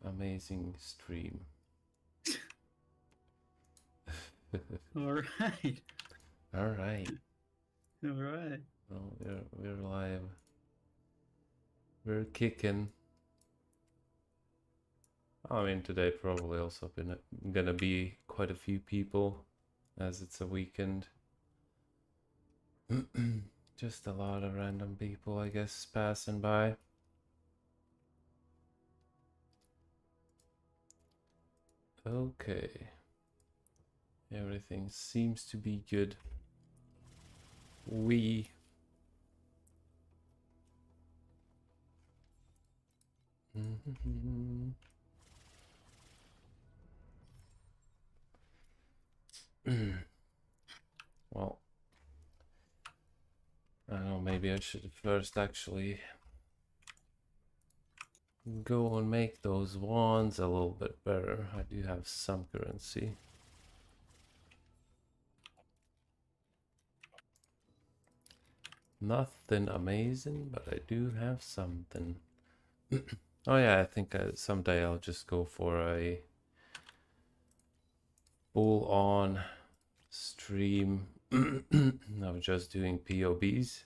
amazing stream. All right. All right. All right. Well, we're live. We're kicking. I mean, today probably also gonna be quite a few people, as it's a weekend. Just a lot of random people, I guess, passing by. Okay. Everything seems to be good. We well, I don't know, maybe I should first actually go and make those wands a little bit better. I do have some currency. Nothing amazing, but I do have something. Oh yeah, I think someday I'll just go for a full-on stream of just doing POBs.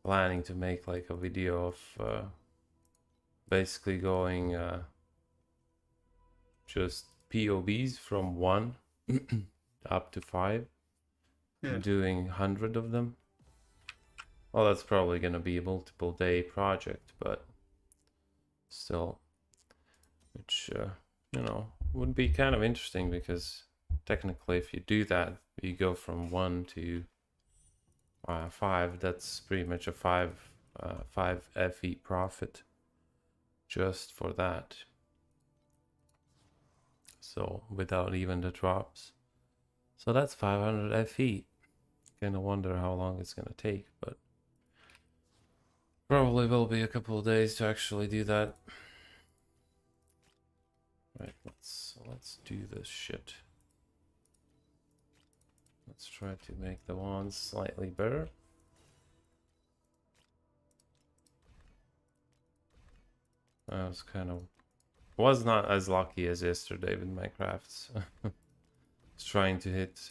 Planning to make like a video of basically going just POBs from 1 up to 5, Yeah. doing 100 of them. Well, that's probably gonna be a multiple day project, but still, which you know, would be kind of interesting, because technically if you do that, you go from 1 to 5, that's pretty much a 5 FE profit just for that. So without even the drops. So that's 500 FE. Kind of wonder how long it's gonna take, but probably will be a couple of days to actually do that. Right, let's do this shit. Let's try to make the wands slightly better. I was not as lucky as yesterday with my crafts. Was trying to hit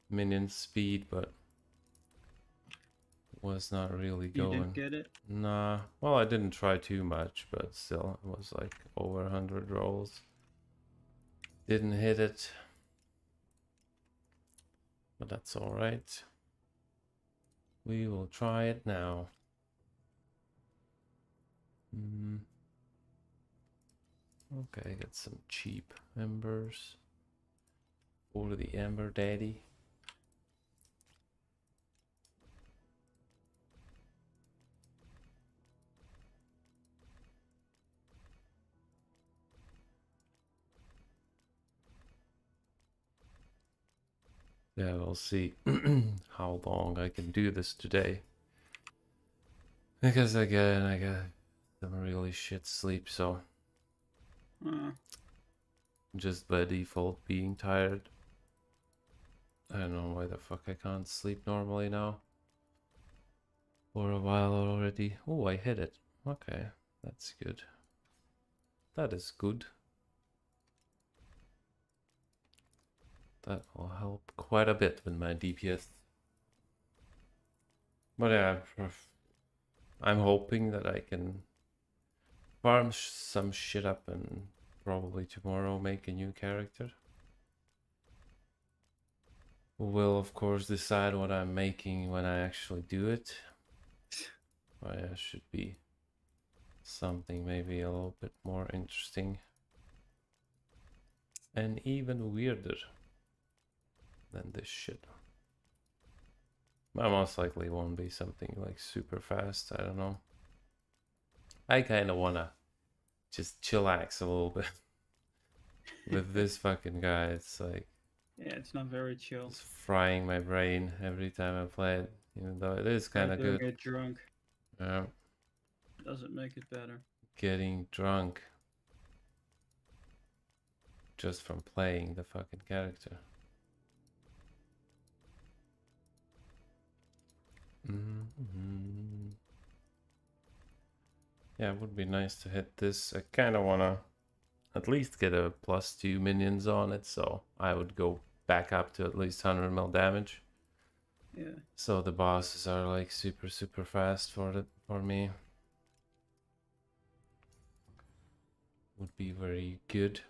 minion speed, but was not really You going. didn't get it? Nah, well, I didn't try too much, but still, it was like over 100 rolls. Didn't hit it, but that's all right. We will try it now. Okay, got some cheap embers for the Ember Daddy. Yeah, we'll see how long I can do this today. Because again, I got some really shit sleep, so just by default being tired. I don't know why the fuck I can't sleep normally now. For a while already. Oh, I hit it. Okay, that's good. That is good. That will help quite a bit with my DPS. But yeah, I'm hoping that I can farm some shit up and probably tomorrow make a new character. Will of course decide what I'm making when I actually do it. But yeah, should be something maybe a little bit more interesting and even weirder than this shit. But most likely won't be something like super fast, I don't know. I kind of wanna just chillax a little bit with this fucking guy. It's like, yeah, it's not very chill. it's frying my brain every time I play it, even though it is kind of Don't good. get drunk. Yeah, Doesn't make it better. getting drunk just from playing the fucking character. Yeah, it would be nice to hit this. I kind of want to at least get a +2 minions on it, so I would go back up to at least 100 mil damage. Yeah. So the bosses are like super fast for me. Would be very good.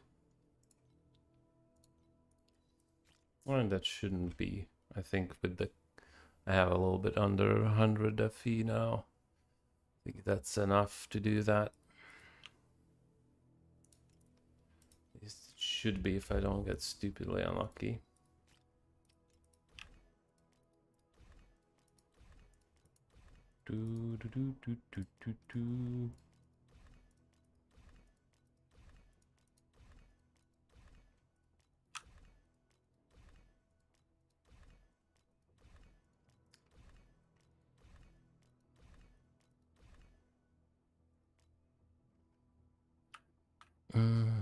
Well, that shouldn't be. I think with the I have a little bit under 100 FE now. I think that's enough to do that. At least it should be if I don't get stupidly unlucky. Do do do do do do do. Mm.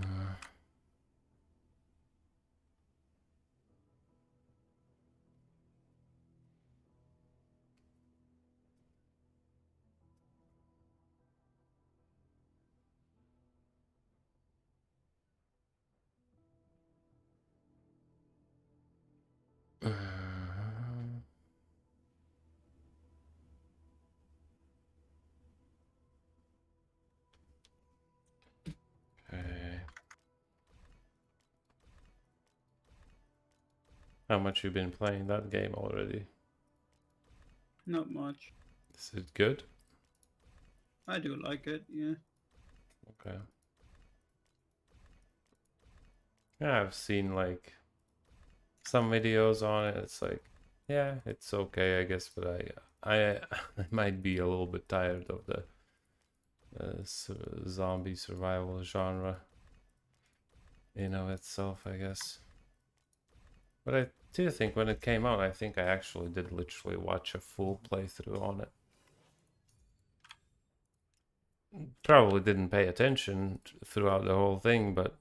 Okay. How much you been playing that game already? Not much. Is it good? I do like it, yeah. Okay. Yeah, I've seen like some videos on it. It's like, yeah, it's okay, I guess, but I might be a little bit tired of the zombie survival genre in of itself, I guess. But I do think when it came out, I think I actually did literally watch a full playthrough on it. Probably didn't pay attention throughout the whole thing, but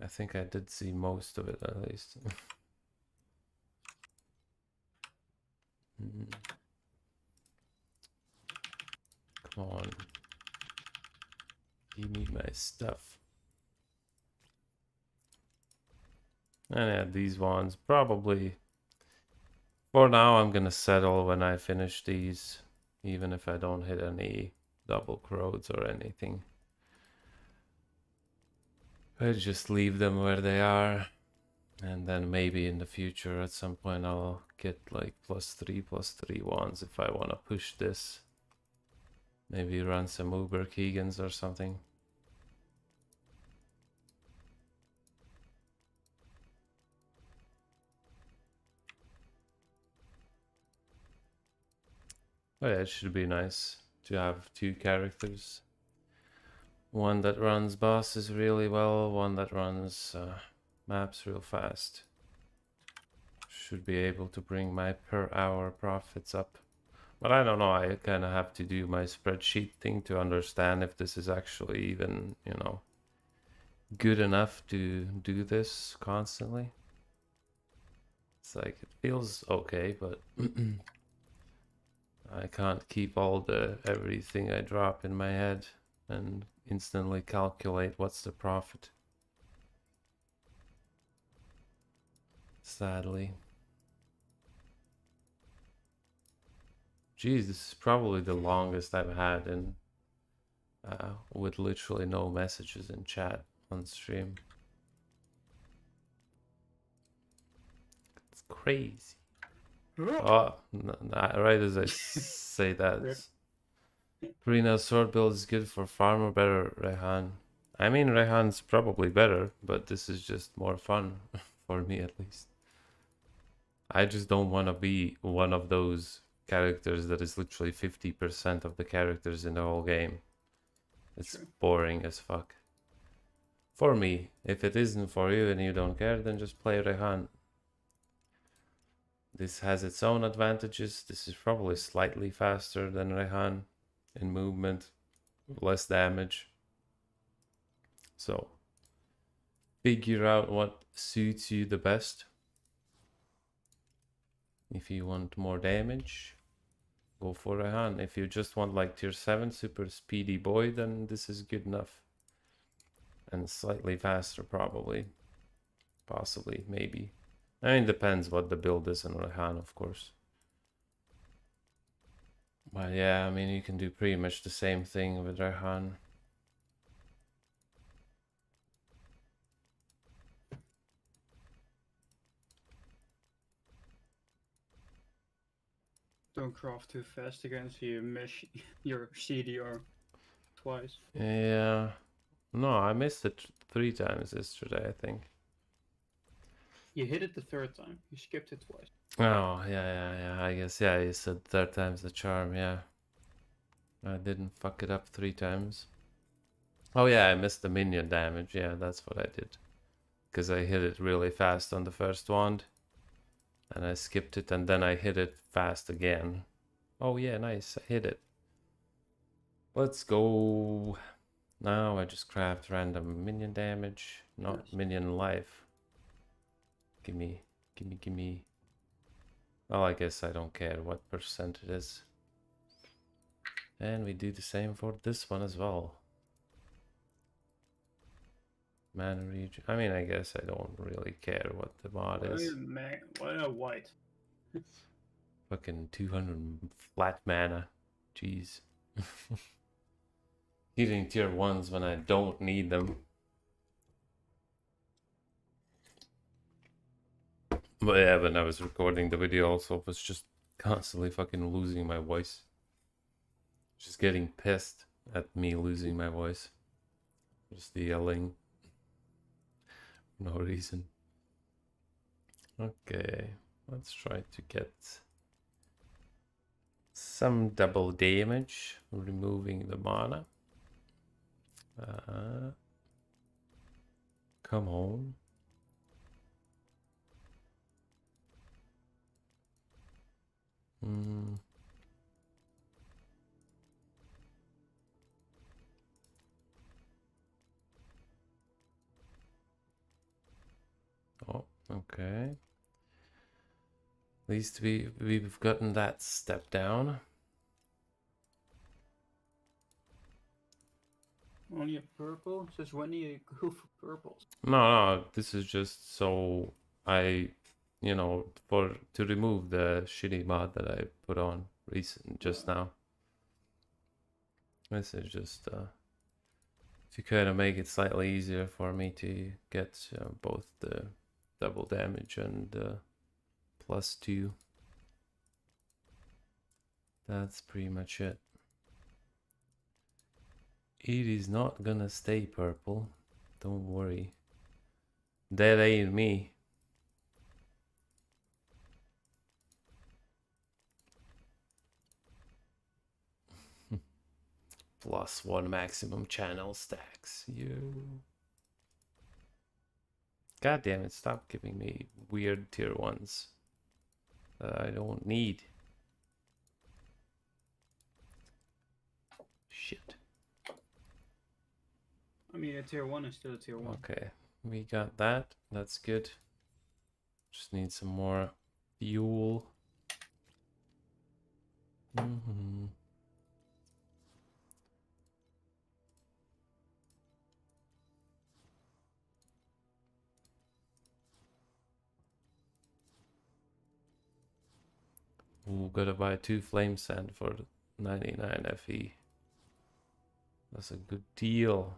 I think I did see most of it at least. Come on. Give me my stuff. And yeah, these ones probably for now I'm gonna settle when I finish these, even if I don't hit any double crows or anything. I just leave them where they are, and then maybe in the future at some point I'll get like +3/+3 ones if I want to push this. Maybe run some Uber Keegans or something. But yeah, it should be nice to have two characters. One that runs bosses really well, one that runs maps real fast. Should be able to bring my per hour profits up. But I don't know, I kind of have to do my spreadsheet thing to understand if this is actually even, you know, good enough to do this constantly. It's like, it feels okay, but I can't keep all the everything I drop in my head and instantly calculate what's the profit. Sadly. Geez, this is probably the longest I've had in with literally no messages in chat on stream. It's crazy. Oh, right as I say that. Karina's sword build is good for farm or better, Rehan. I mean, Rehan's probably better, but this is just more fun for me at least. I just don't want to be one of those characters that is literally 50% of the characters in the whole game. It's True. boring as fuck. For me, if it isn't for you and you don't care, then just play Rehan. This has its own advantages. This is probably slightly faster than Rehan in movement, less damage. So, figure out what suits you the best. If you want more damage, go for Rehan. If you just want like tier 7 super speedy boy, then this is good enough. And slightly faster probably. Possibly, maybe. I mean, depends what the build is on Rehan, of course. But yeah, I mean, you can do pretty much the same thing with Rehan. Don't craft too fast again, so you miss your CDR twice. Yeah. No, I missed it 3 times yesterday, I think. You hit it the third time. You skipped it twice. Oh, yeah. I guess, yeah, you said third time's the charm, yeah. I didn't fuck it up 3 times. Oh, yeah, I missed the minion damage. Yeah, that's what I did. Because I hit it really fast on the first wand. And I skipped it, and then I hit it fast again. Oh, yeah, nice. I hit it. Let's go. Now I just craft random minion damage, not Nice. minion life. Gimme. Well, I guess I don't care what percent it is. And we do the same for this one as well. Mana region. I mean, I guess I don't really care what the mod is. Why are white? Fucking 200 flat mana. Jeez. Hitting tier 1s when I don't need them. But yeah, when I was recording the video also, was just constantly fucking losing my voice. Just getting pissed at me losing my voice. Just yelling. No reason. Okay, let's try to get some double damage, removing the mana. Come on. Oh, okay. At least we've gotten that step down. Only a purple? Since when do you go for purples? No, this is just so I, to remove the shitty mod that I put on just now. This is just to kind of make it slightly easier for me to get both the double damage and +2. That's pretty much it. It is not gonna stay purple. Don't worry. That ain't me. +1 maximum channel stacks. You. God damn it, stop giving me weird tier 1s that I don't need. Shit. I mean, a tier 1 is still a tier 1. Okay, we got that. That's good. Just need some more fuel. Ooh, gotta buy 2 flame sand for 99 FE. That's a good deal.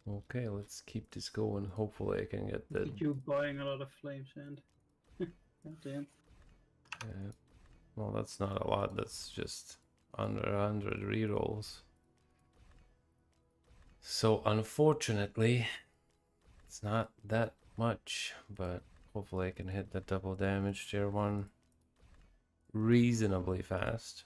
Okay, let's keep this going. Hopefully I can get the... You buying a lot of flame sand. God damn. Well, that's not a lot. That's just under 100 rerolls. So unfortunately, it's not that much, but hopefully I can hit the double damage tier 1 reasonably fast.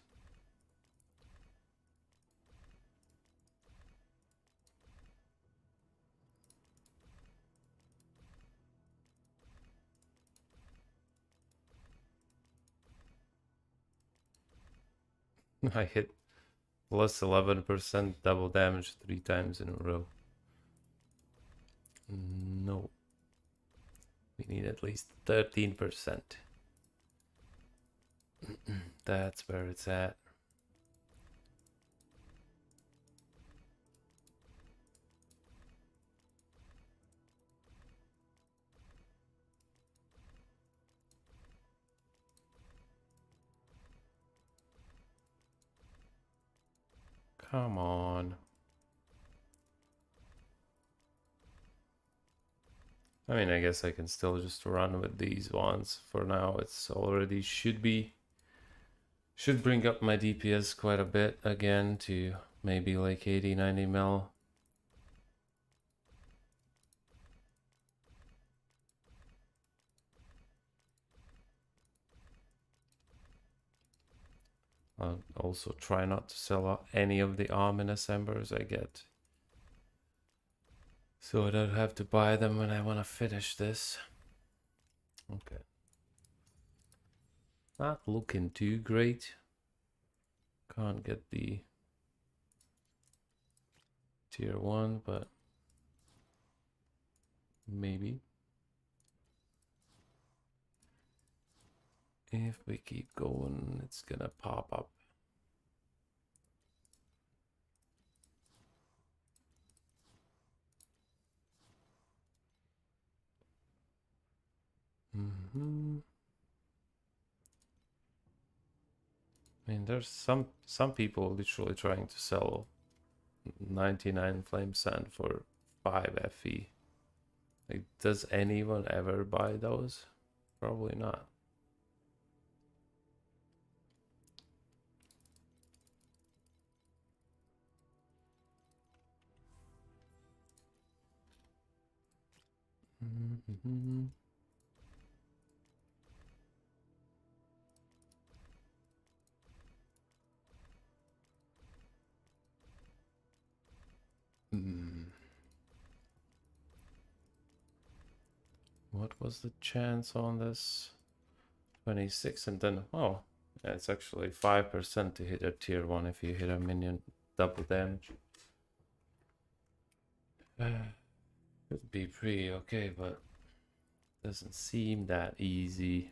I hit Plus 11% double damage 3 times in a row. No. We need at least 13%. That's where it's at. Come on. I mean, I guess I can still just run with these ones. For now, it's already should bring up my DPS quite a bit again to maybe like 80-90 mil. I'll also try not to sell out any of the ominous embers I get, so I don't have to buy them when I want to finish this. Okay. Not looking too great. Can't get the tier 1, but maybe. If we keep going, it's gonna pop up. I mean, there's some people literally trying to sell 99 flame sand for 5 FE. Like, does anyone ever buy those? Probably not. What was the chance on this? 26, and then, oh, yeah, it's actually 5% to hit a tier 1 if you hit a minion double damage. Could be pretty okay, but doesn't seem that easy.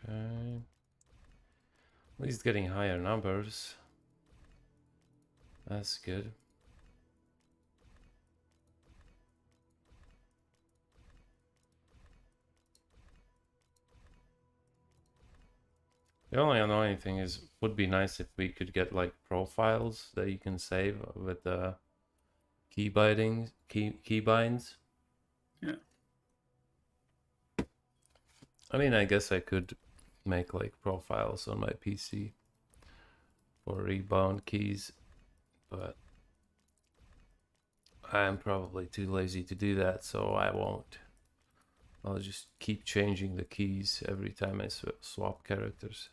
Okay. At least getting higher numbers. That's good. The only annoying thing is, would be nice if we could get like profiles that you can save with the key binds. Yeah. I mean, I guess I could make like profiles on my PC for rebound keys, but I'm probably too lazy to do that, so I won't. I'll just keep changing the keys every time I swap characters.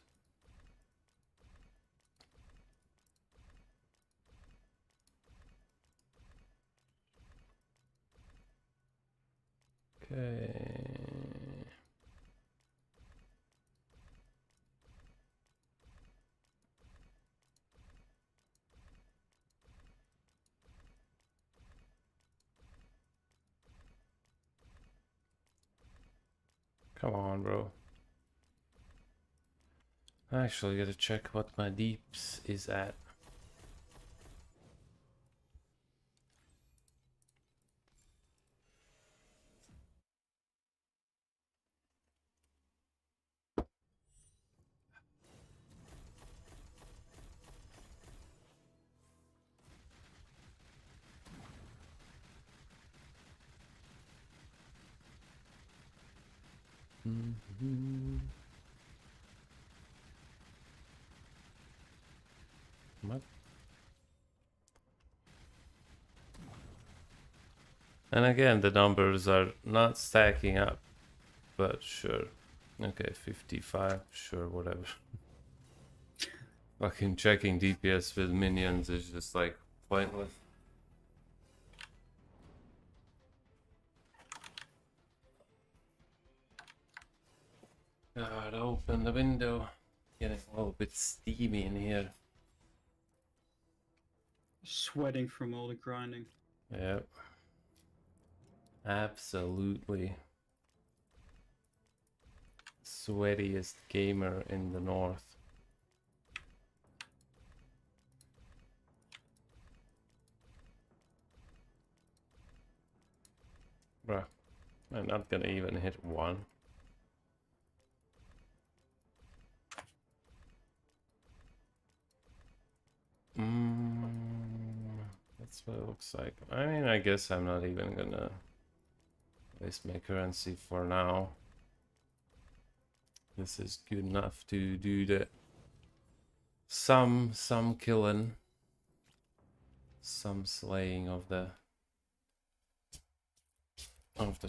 Okay. Come on, bro. I actually gotta check what my deeps is at. What? And again, the numbers are not stacking up, but sure. Okay, 55, sure, whatever. Fucking checking DPS with minions is just like pointless. God, open the window. Getting a little bit steamy in here. Sweating from all the grinding. Yep. Absolutely. Sweatiest gamer in the north. Bruh, I'm not gonna even hit one. That's what it looks like. I mean, I guess I'm not even gonna waste my currency for now. This is good enough to do the some killing, some slaying of the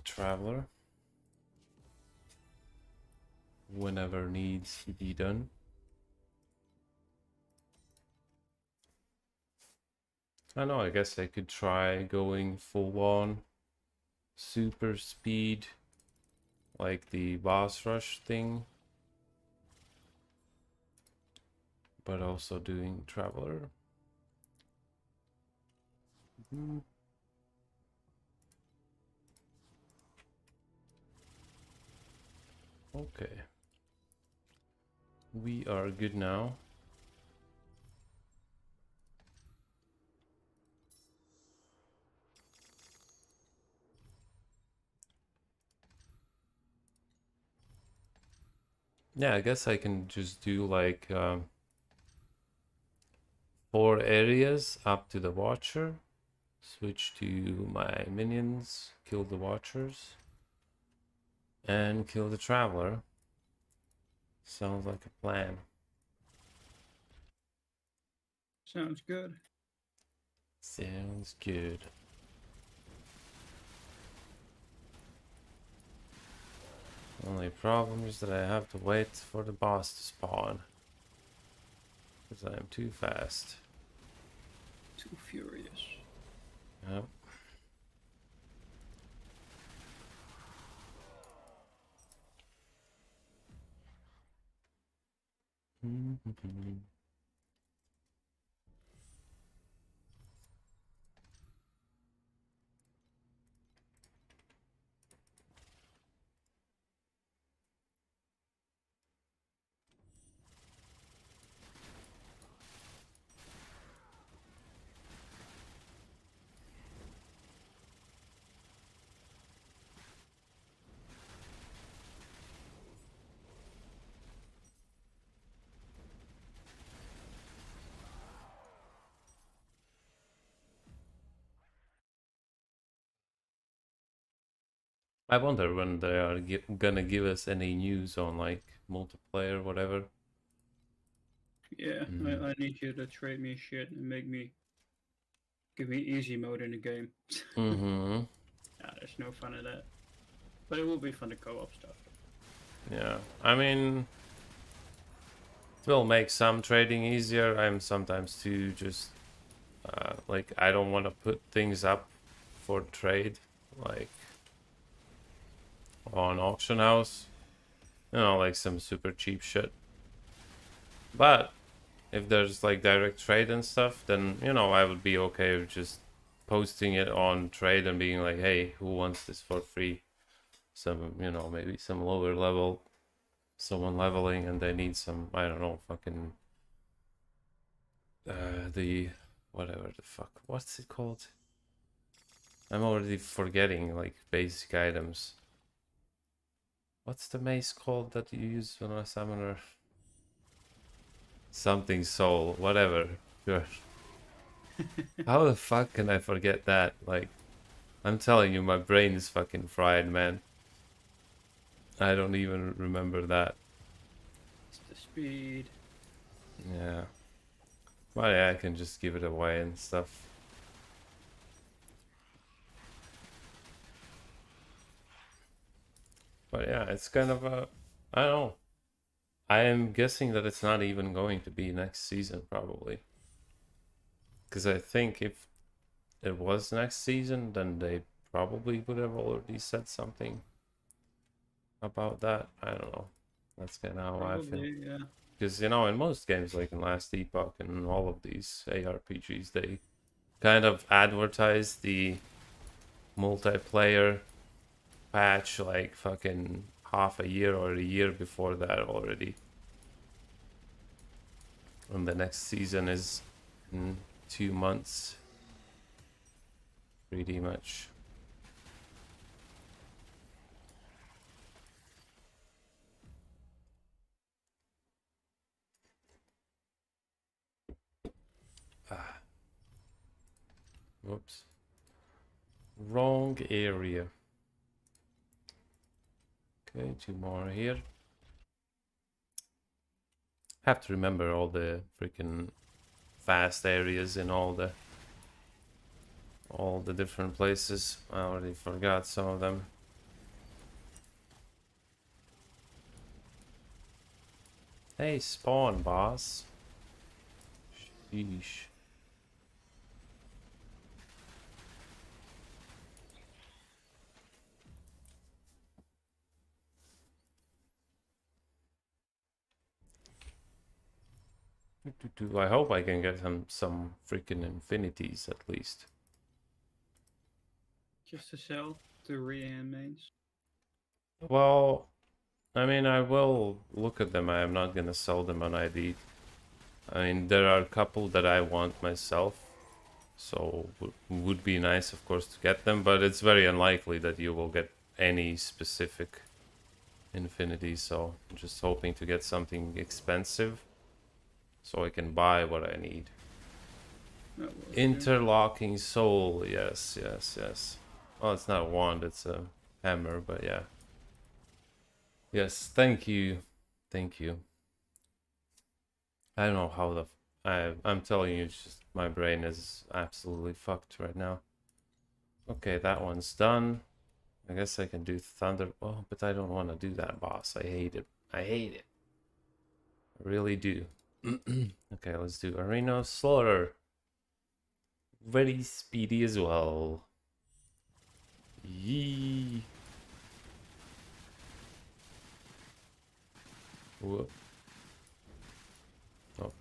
traveler whenever needs to be done. I know, I guess I could try going full on super speed like the boss rush thing, but also doing traveler. Okay, we are good now. Yeah, I guess I can just do like 4 areas up to the Watcher, switch to my minions, kill the Watchers, and kill the Traveler. Sounds like a plan. Sounds good. Sounds good. Only problem is that I have to wait for the boss to spawn, because I am too fast. Too furious. Yep. I wonder when they are gonna give us any news on like multiplayer, whatever. Yeah, I need you to trade me shit and give me easy mode in the game. Mm-hmm. There's no fun in that. But it will be fun to co-op stuff. Yeah, I mean, it will make some trading easier. I'm sometimes too just like I don't want to put things up for trade, like on auction house. You know, like some super cheap shit. But if there's like direct trade and stuff, then you know I would be okay with just posting it on trade and being like, hey, who wants this for free? Some, you know, maybe some lower level, someone leveling and they need some, I don't know, fucking the whatever the fuck, what's it called? I'm already forgetting like basic items. What's the mace called that you use on a summoner? Something soul, whatever. Sure. How the fuck can I forget that? Like, I'm telling you, my brain is fucking fried, man. I don't even remember that. It's the speed. Yeah. Well, yeah, I can just give it away and stuff. But yeah, it's kind of a, I don't know. I am guessing that it's not even going to be next season, probably. Because I think if it was next season, then they probably would have already said something about that. I don't know. That's kind of how I feel. Probably, yeah. Because, you know, in most games, like in Last Epoch and all of these ARPGs, they kind of advertise the multiplayer patch like fucking half a year or a year before that already. And the next season is in 2 months, pretty much. Ah, whoops. Wrong area. Okay, 2 more here. Have to remember all the freaking fast areas in all the different places. I already forgot some of them. Hey, spawn, boss. Sheesh. I hope I can get some freaking infinities at least. Just to sell the reanimates. Well, I mean, I will look at them. I am not gonna sell them on ID. I mean, there are a couple that I want myself, so would be nice, of course, to get them. But it's very unlikely that you will get any specific infinity. So I'm just hoping to get something expensive, so I can buy what I need. That will do. Interlocking soul, yes, yes, yes. Well, it's not a wand, it's a hammer, but yeah. Yes, thank you. Thank you. I don't know how the... I'm telling you, it's just my brain is absolutely fucked right now. Okay, that one's done. I guess I can do thunder... Oh, but I don't want to do that, boss. I hate it. I hate it. I really do. Okay, let's do Arena of Slaughter. Very speedy as well. Yee. Whoop. Oh.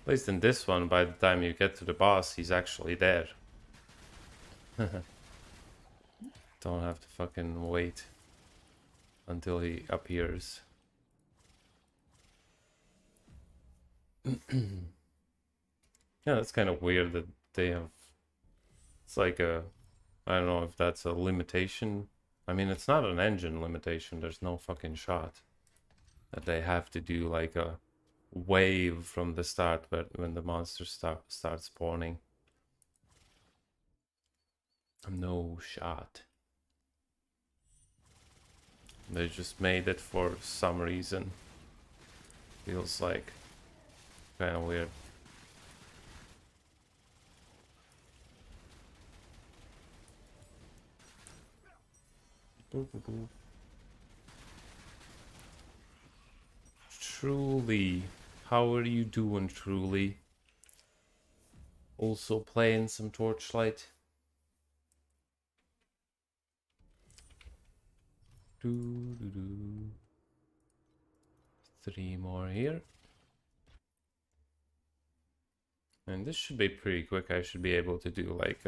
At least in this one, by the time you get to the boss, he's actually there. Don't have to fucking wait until he appears. Yeah, that's kind of weird that they have... It's like a... I don't know if that's a limitation. I mean, it's not an engine limitation. There's no fucking shot that they have to do like a wave from the start, but when the monsters start spawning. No shot. They just made it for some reason. Feels like kind of weird. Truly, how are you doing, Truly? Also playing some Torchlight. Doo. 3 more here. And this should be pretty quick. I should be able to do like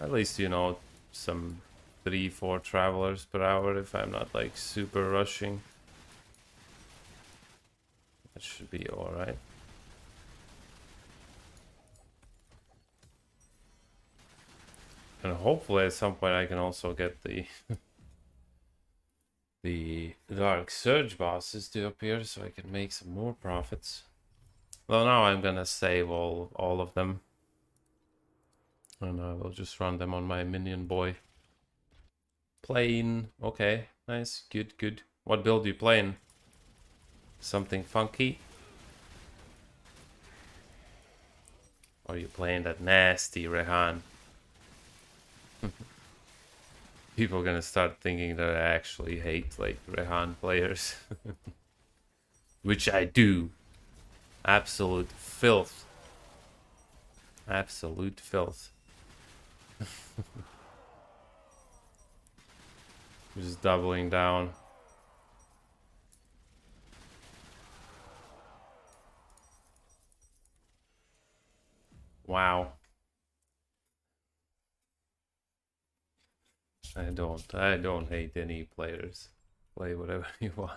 at least, you know, some 3-4 travelers per hour if I'm not like super rushing. That should be alright. And hopefully at some point I can also get the the Dark Surge bosses to appear so I can make some more profits. Well, now I'm gonna save all of them. And I will just run them on my minion boy. Playing. Okay, nice. Good, good. What build are you playing? Something funky? Or are you playing that nasty Rehan? People are gonna start thinking that I actually hate like Rehan players. Which I do. Absolute filth. Absolute filth. Just doubling down. Wow. I don't hate any players. Play whatever you want.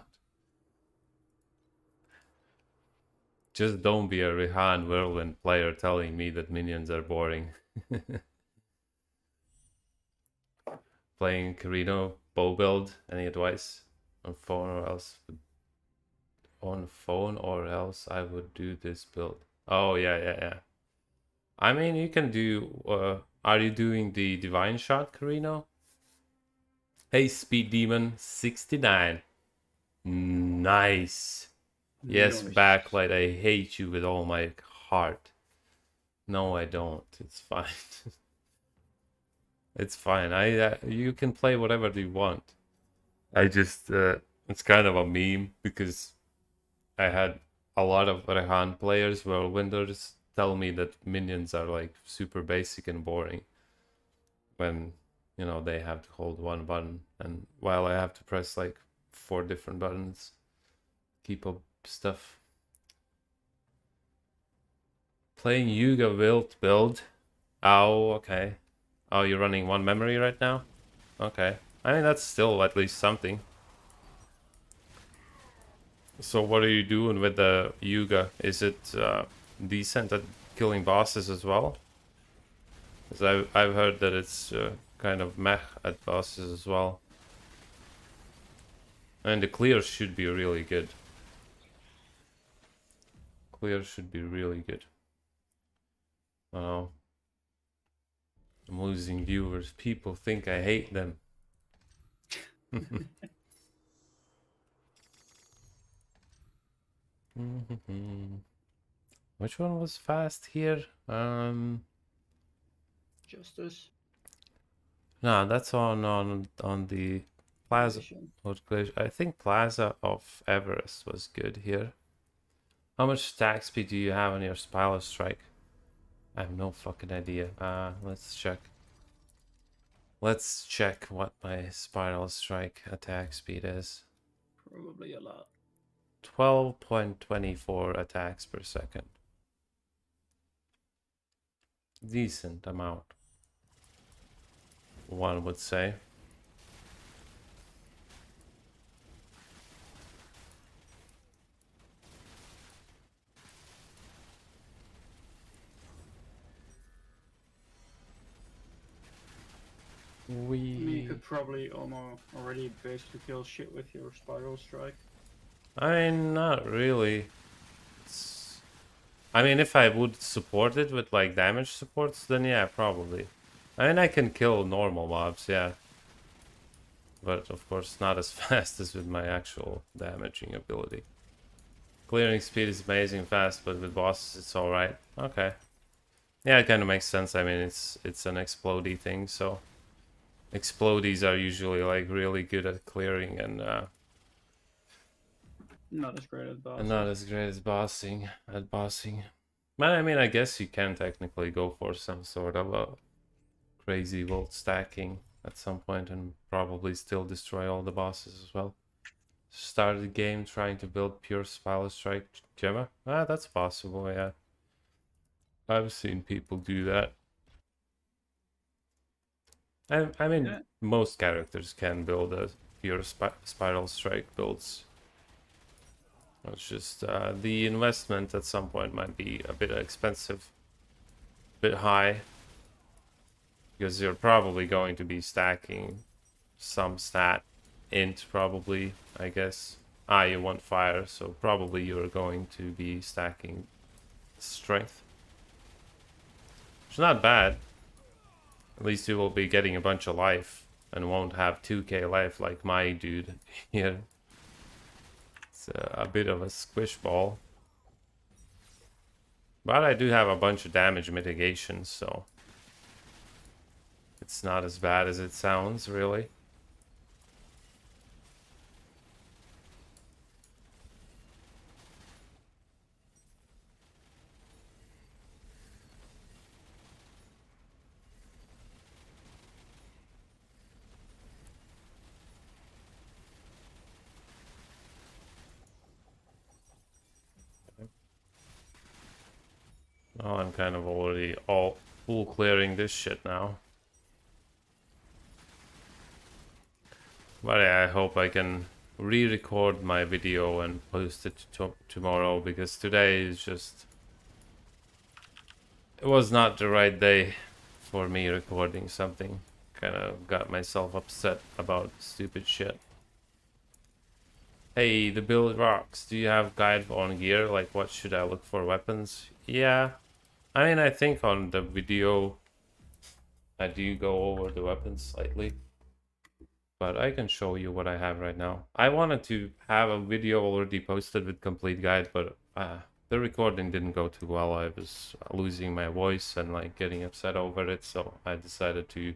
Just don't be a Rihan Whirlwind player telling me that minions are boring. Playing Carino, bow build, any advice? On phone or else on phone or else I would do this build. Oh yeah. I mean you can do are you doing the divine shot, Carino? Hey Speed Demon 69. Nice. Yes, Nice. backlight, I hate you with all my heart. No, I don't. It's fine. It's fine. You can play whatever you want. I just it's kind of a meme because I had a lot of Rehan players whirlwinders tell me that minions are like super basic and boring when you know they have to hold one button, and while I have to press like 4 different buttons, keep up stuff. Playing Yuga Wilt build. Oh, okay. Oh, you're running 1 memory right now? Okay. I mean, that's still at least something. So what are you doing with the Yuga? Is it decent at killing bosses as well? Because I've heard that it's kind of meh at bosses as well. And the clear should be really good. Clear should be really good. Oh. I'm losing viewers. People think I hate them. Which one was fast here? Justice. No, that's on the Plaza. Nation. I think Plaza of Everest was good here. How much stack speed do you have on your Spiral Strike? I have no fucking idea. Let's check. Let's check what my Spiral Strike attack speed is. Probably a lot. 12.24 attacks per second. Decent amount, one would say. I mean, you could probably almost already basically kill shit with your Spiral Strike. I mean, not really. I mean, if I would support it with like damage supports, then yeah, probably. I mean, I can kill normal mobs, yeah. But of course, not as fast as with my actual damaging ability. Clearing speed is amazing fast, but with bosses it's alright. Okay. Yeah, it kind of makes sense. I mean, it's an explodey thing, so explodies are usually like really good at clearing and Not as great as boss. not as great as bossing at bossing. But I mean, I guess you can technically go for some sort of a crazy volt stacking at some point and probably still destroy all the bosses as well. Start the game trying to build pure Spiral Strike Gemma? Ah, that's possible, yeah. I've seen people do that. I mean, Yeah. most characters can build a pure Spiral Strike builds. It's just the investment at some point might be a bit expensive, a bit high, because you're probably going to be stacking some stat int probably, I guess. You want fire, so probably you're going to be stacking strength. It's not bad. At least you will be getting a bunch of life and won't have 2k life like my dude here. It's a bit of a squish ball. But I do have a bunch of damage mitigation, so It's not as bad as it sounds, really. Oh, I'm kind of already all full clearing this shit now. But yeah, I hope I can re-record my video and post it tomorrow, because today is just... It was not the right day for me recording something. Kind of got myself upset about stupid shit. Hey, the build rocks. Do you have guide on gear? Like, what should I look for weapons? Yeah. I mean, I think on the video I do go over the weapons slightly. But I can show you what I have right now. I wanted to have a video already posted with complete guide, but the recording didn't go too well. I was losing my voice and like getting upset over it, so I decided to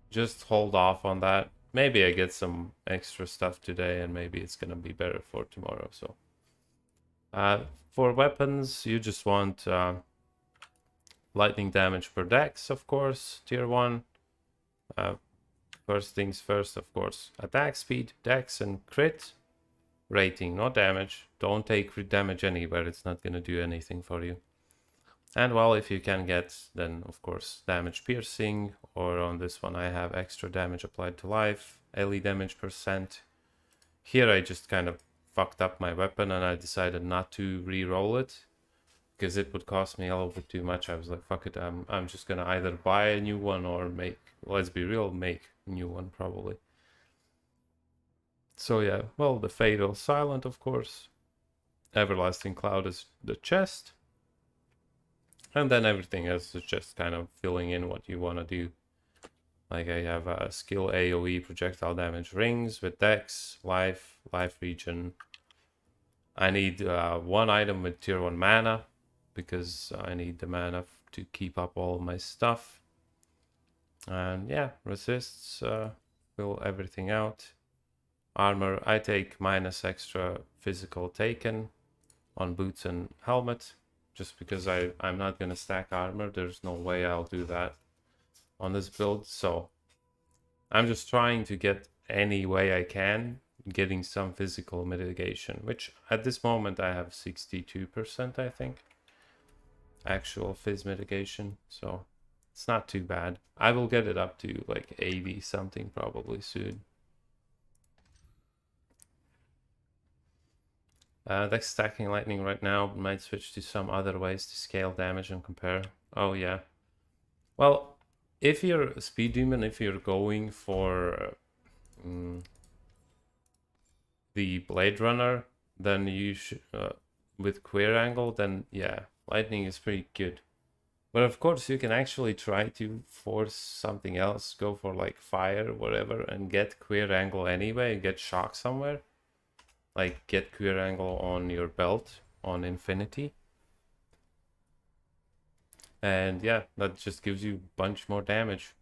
just hold off on that. Maybe I get some extra stuff today, and maybe it's gonna be better for tomorrow. So for weapons, you just want lightning damage per dex, of course, tier 1. First things first, of course, attack speed, dex, and crit rating, not damage. Don't take crit damage anywhere, it's not gonna do anything for you. And well, if you can get, then of course, damage piercing, or on this one I have extra damage applied to life, AoE damage percent. Here I just kind of fucked up my weapon and I decided not to re-roll it, because it would cost me a little bit too much. I was like, fuck it, I'm just gonna either buy a new one or make, let's be real, make a new one probably. So yeah, well, the Fatal Silent, of course. Everlasting Cloud is the chest. And then everything else is just kind of filling in what you want to do. Like I have a skill AoE projectile damage rings with dex, life regen. I need one item with tier 1 mana, because I need the mana to keep up all my stuff. And yeah, resists, fill everything out. Armor, I take minus extra physical taken on boots and helmet, just because I'm not gonna stack armor. There's no way I'll do that on this build, so I'm just trying to get any way I can, getting some physical mitigation, which at this moment I have 62%, I think, actual phys mitigation, so it's not too bad. I will get it up to like 80 something probably soon. Dex stacking lightning right now, might switch to some other ways to scale damage and compare. Oh yeah. Well, if you're a speed demon, if you're going for the Blade Runner, then you should, with queer angle, then yeah, lightning is pretty good. But of course you can actually try to force something else, go for like fire, whatever, and get queer angle anyway, and get shock somewhere. Like get queer angle on your belt on infinity. And yeah, that just gives you a bunch more damage.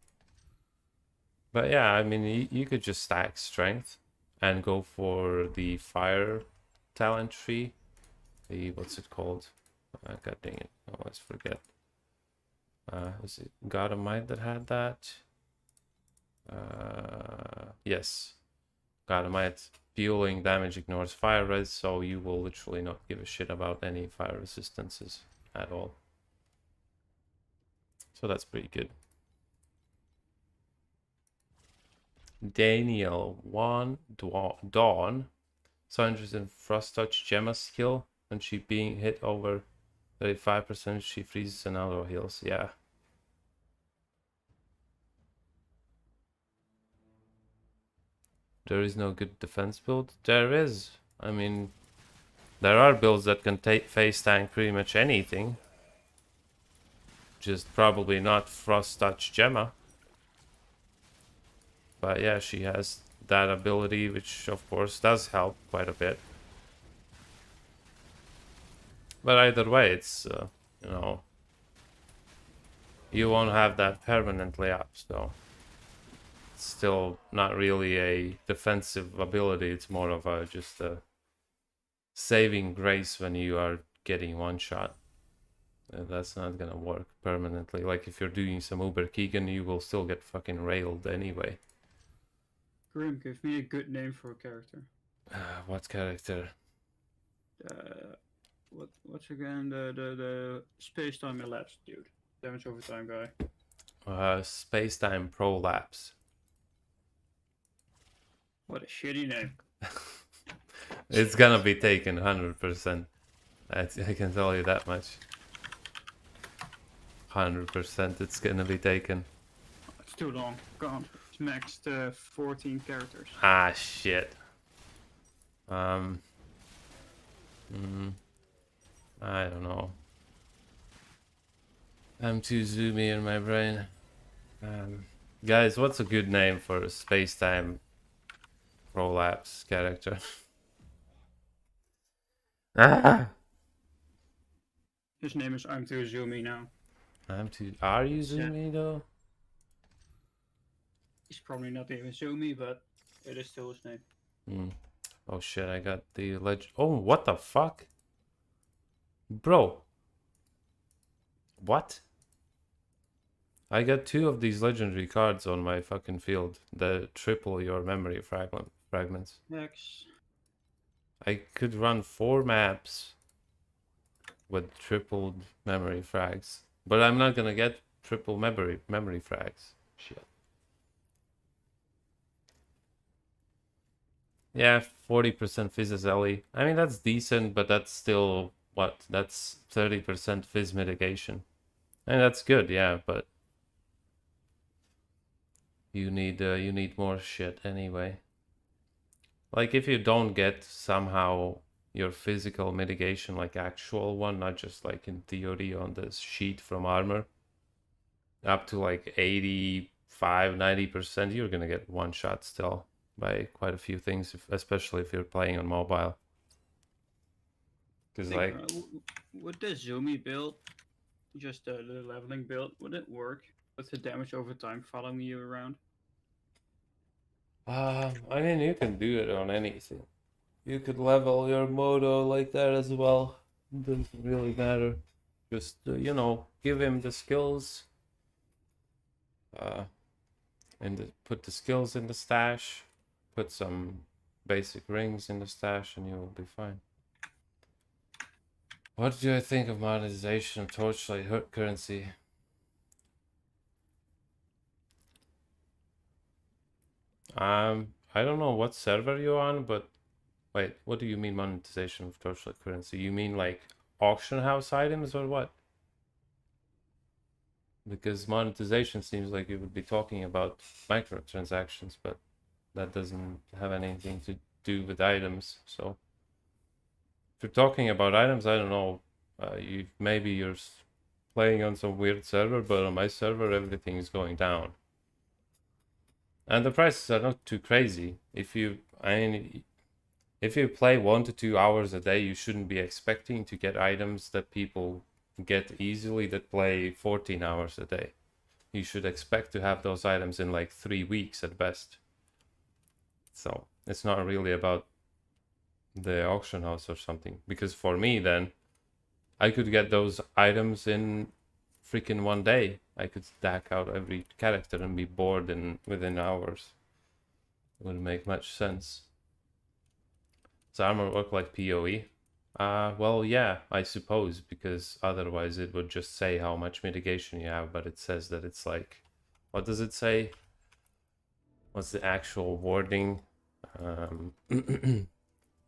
But yeah, I mean, you could just stack strength and go for the fire talent tree. The, what's it called? God dang it, I always forget. Is it God of Might that had that? Yes. God of Might. Fueling damage ignores fire res, so you will literally not give a shit about any fire resistances at all. So that's pretty good. Daniel 1 Dawn. Saunders in Frost Touch Gemma skill. When she being hit over 35%, she freezes and auto heals. Yeah. There is no good defense build. There is. I mean, there are builds that can face tank pretty much anything. Just probably not Frost Touch Gemma. But yeah, she has that ability, which of course does help quite a bit. But either way, it's, you know, you won't have that permanently up, so it's still not really a defensive ability. It's more of a just a saving grace when you are getting one shot. That's not gonna work permanently. Like if you're doing some Uber Keegan, you will still get fucking railed anyway. Grim, give me a good name for a character. What character? What's again the space time elapsed dude? Damage over time guy. Space-time prolapse. What a shitty name. It's gonna be taken 100%. I can tell you that much. 100% it's gonna be taken. It's too long. Gone. It's maxed 14 characters. Ah, shit. I don't know. I'm too zoomy in my brain. Guys, what's a good name for a space-time prolapse character? His name is I'm too zoomy now. Are you zoomy though? He's probably not even zoomy, but it is still his name. Oh shit, I got the Oh, what the fuck? Bro. What? I got 2 of these legendary cards on my fucking field that triple your memory fragments. Next. I could run 4 maps with tripled memory frags. But I'm not gonna get triple memory frags. Shit. Yeah, 40% Fizz Ellie. I mean, that's decent, but that's still, what? That's 30% Fizz mitigation. And that's good, yeah, but you need more shit anyway. Like, if you don't get somehow your physical mitigation, like actual one, not just like in theory on this sheet from armor, up to like 85, 90%, you're gonna get one shot still by quite a few things, especially if you're playing on mobile. Because like, with the zoomy build, just the leveling build, would it work with the damage over time following you around? I mean, you can do it on anything. You could level your moto like that as well. It doesn't really matter. Just you know, give him the skills. And put the skills in the stash. Put some basic rings in the stash, and you will be fine. What do I think of monetization of Torchlight currency? I don't know what server you're on, but wait, what do you mean monetization of Torchlight currency? You mean like auction house items or what? Because monetization seems like you would be talking about microtransactions, but that doesn't have anything to do with items. So if you're talking about items, I don't know. Maybe you're playing on some weird server, but on my server everything is going down, and the prices are not too crazy. If you play 1 to 2 hours a day, you shouldn't be expecting to get items that people get easily that play 14 hours a day. You should expect to have those items in like 3 weeks at best. So it's not really about the auction house or something, because for me then I could get those items in freaking 1 day. I could stack out every character and be bored within hours. It wouldn't make much sense. Does armor work like PoE? Well, yeah, I suppose, because otherwise it would just say how much mitigation you have, but it says that it's like, what does it say? What's the actual wording?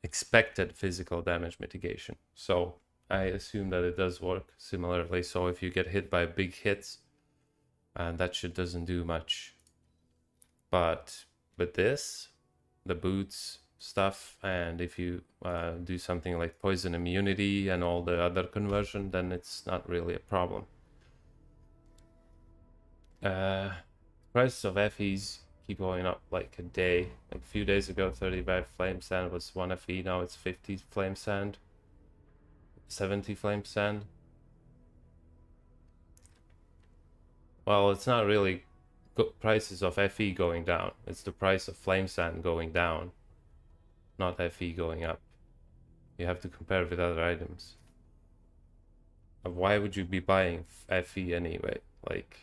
Expected physical damage mitigation. So I assume that it does work similarly. So if you get hit by big hits, and that shit doesn't do much. But with this, the boots stuff, and if you do something like poison immunity and all the other conversion, then it's not really a problem. Prices of FEs keep going up like a day. Like a few days ago, 35 flame sand was 1 FE, now it's 50 flame sand, 70 flame sand. Well, it's not really prices of FE going down. It's the price of flame sand going down, not FE going up. You have to compare with other items. Why would you be buying FE anyway? Like,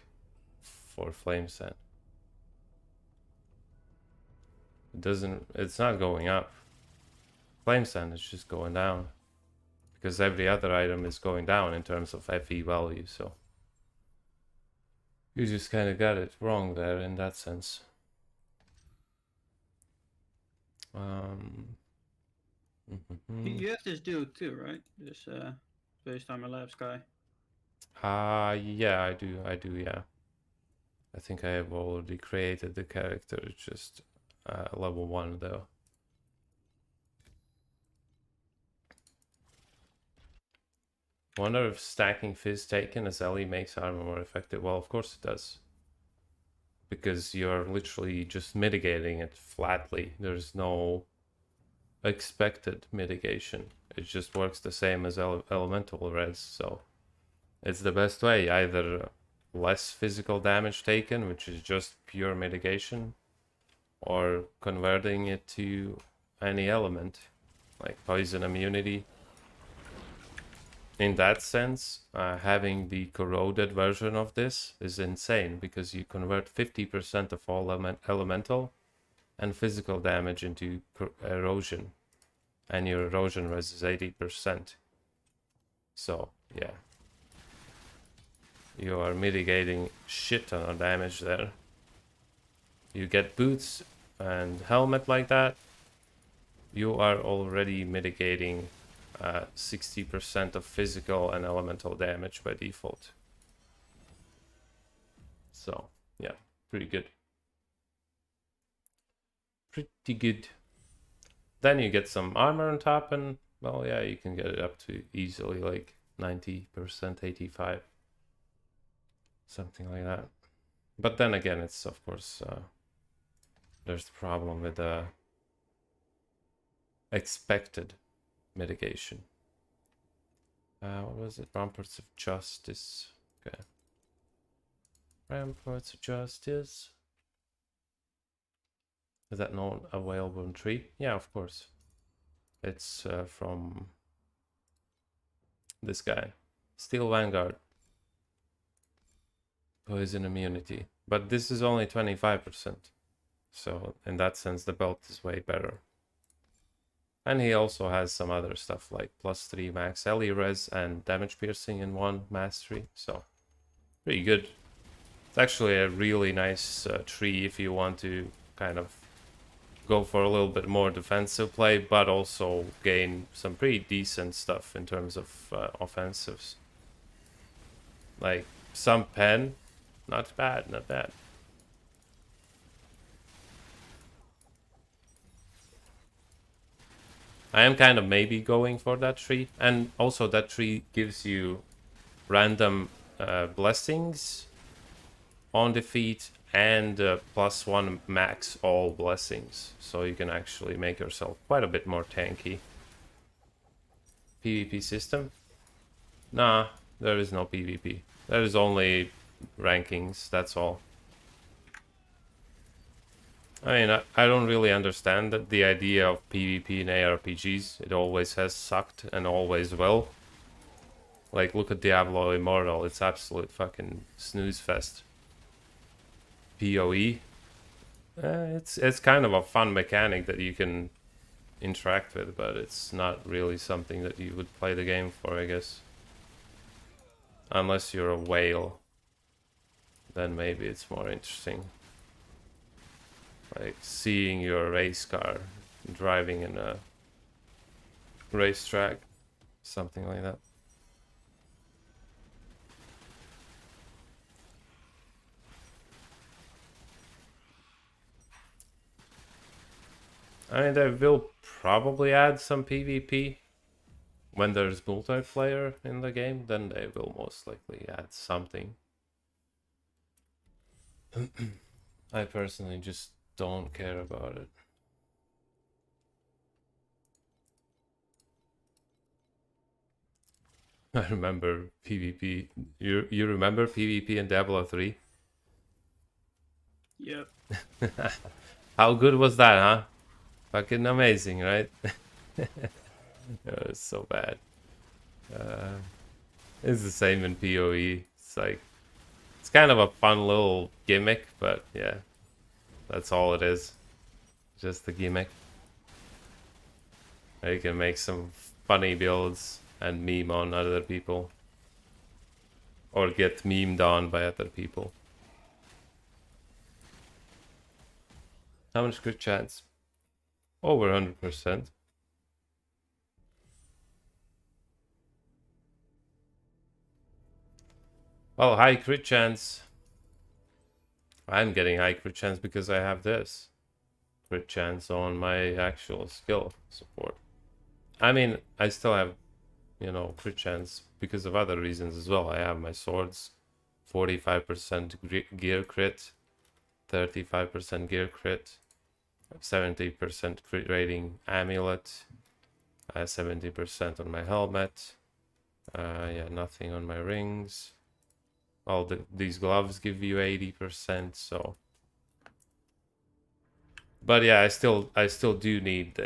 for flame sand. It's not going up. Flame sand is just going down. Because every other item is going down in terms of FE value, so. You just kind of got it wrong there in that sense. You have this dude too, right? This Space Timer Labs guy. Yeah, I do, yeah. I think I have already created the character, it's just level 1 though. Wonder if stacking Fizz taken as Ellie makes armor more effective. Well, of course it does. Because you're literally just mitigating it flatly. There's no expected mitigation. It just works the same as elemental res, so it's the best way. Either less physical damage taken, which is just pure mitigation, or converting it to any element, like poison immunity. In that sense, having the corroded version of this is insane, because you convert 50% of all elemental and physical damage into erosion, and your erosion res is 80%. So, yeah. You are mitigating shit ton of damage there. You get boots and helmet like that, you are already mitigating 60% of physical and elemental damage by default. So, yeah, pretty good. Pretty good. Then you get some armor on top, and, well, yeah, you can get it up to easily like 90%, 85. Something like that. But then again, it's, of course, there's the problem with the expected mitigation. What was it? Ramparts of Justice. Okay. Ramparts of Justice. Is that not available in tree? Yeah, of course. It's from this guy. Steel Vanguard. Poison immunity. But this is only 25%. So in that sense, the belt is way better. And he also has some other stuff like +3 max LE res and damage piercing in 1 mastery. So pretty good. It's actually a really nice tree if you want to kind of go for a little bit more defensive play, but also gain some pretty decent stuff in terms of offensives. Like some pen, not bad, not bad. I am kind of maybe going for that tree, and also that tree gives you random blessings on defeat and +1 max all blessings, so you can actually make yourself quite a bit more tanky. PvP system? Nah, there is no PvP. There is only rankings, that's all. I mean, I don't really understand the idea of PvP in ARPGs. It always has sucked and always will. Like, look at Diablo Immortal. It's absolute fucking snooze fest. PoE. It's kind of a fun mechanic that you can interact with, but it's not really something that you would play the game for, I guess. Unless you're a whale. Then maybe it's more interesting. Like seeing your race car driving in a racetrack, something like that. I mean, they will probably add some PvP when there's multiplayer in the game, then they will most likely add something. I personally just don't care about it. I remember PvP. You remember PvP in Diablo 3? Yep. How good was that, huh? Fucking amazing, right? It was so bad. It's the same in PoE. It's like, it's kind of a fun little gimmick, but yeah, that's all it is. Just a gimmick. You can make some funny builds and meme on other people. Or get memed on by other people. How much crit chance? Over 100%. Well, high crit chance. I'm getting high crit chance because I have this crit chance on my actual skill support. I mean, I still have, you know, crit chance because of other reasons as well. I have my swords, 45% gear crit, 35% gear crit, 70% crit rating amulet, 70% on my helmet. Yeah, nothing on my rings. All these gloves give you 80%, so. But yeah, I still do need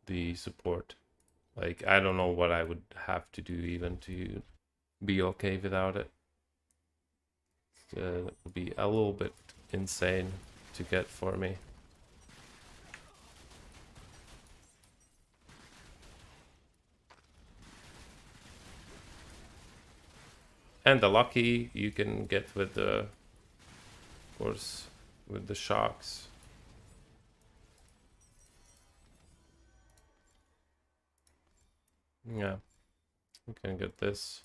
the support. Like, I don't know what I would have to do even to be okay without it. It would be a little bit insane to get for me. And the lucky you can get with the, of course, with the shocks. Yeah, you can get this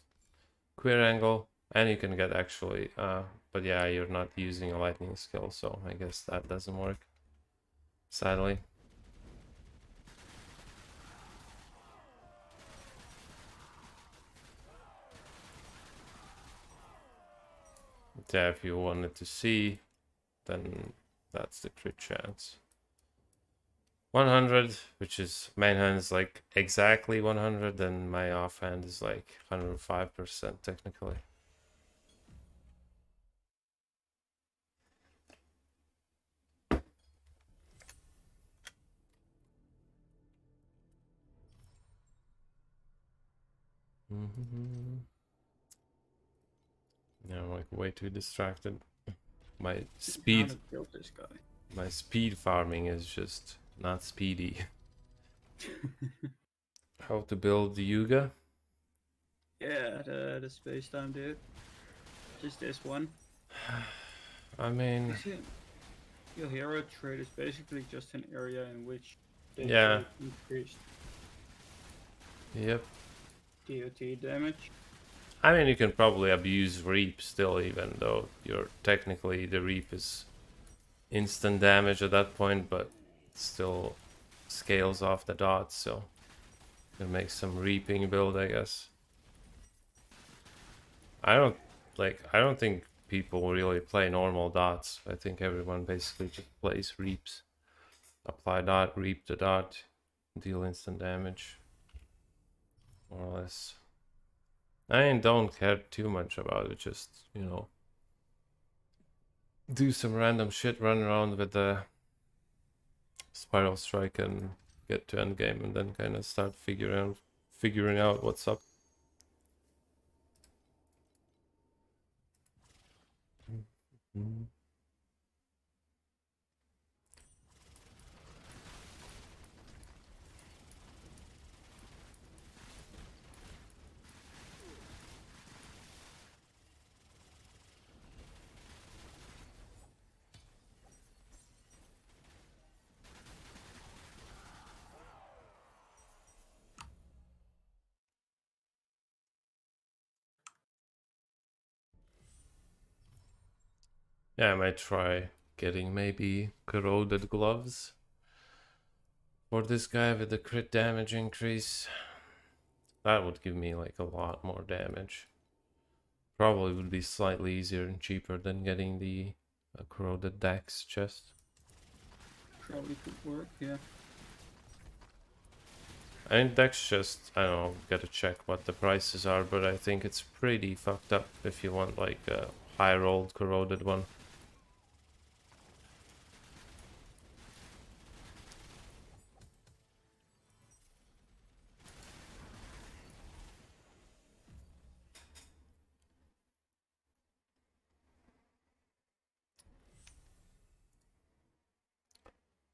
queer angle, and you can get actually, but yeah, you're not using a lightning skill, so I guess that doesn't work, sadly. But yeah, if you wanted to see, then that's the crit chance. 100, which is main hand is like exactly 100, then my offhand is like 105% technically. Yeah, I'm like way too distracted. My How speed, to build this guy? my speed farming is just not speedy. How to build the Yuga? Yeah, the space time dude. Just this one. I mean, You see, your hero trait is basically just an area in which they yeah, take increased yep. DOT damage. I mean, you can probably abuse Reap still, even though you're technically the Reap is instant damage at that point, but it still scales off the dots, so you can make some reaping build, I guess. I don't think people really play normal dots. I think everyone basically just plays reaps. Apply dot, reap the dot, deal instant damage. More or less. I don't care too much about it, just, you know, do some random shit, run around with the Spiral Strike and get to endgame, and then kind of start figuring out what's up. Yeah, I might try getting maybe corroded gloves for this guy with the crit damage increase. That would give me like a lot more damage. Probably would be slightly easier and cheaper than getting the corroded Dex chest. Probably could work, yeah. I mean, Dex chest, I don't know, gotta check what the prices are, but I think it's pretty fucked up if you want like high rolled corroded one.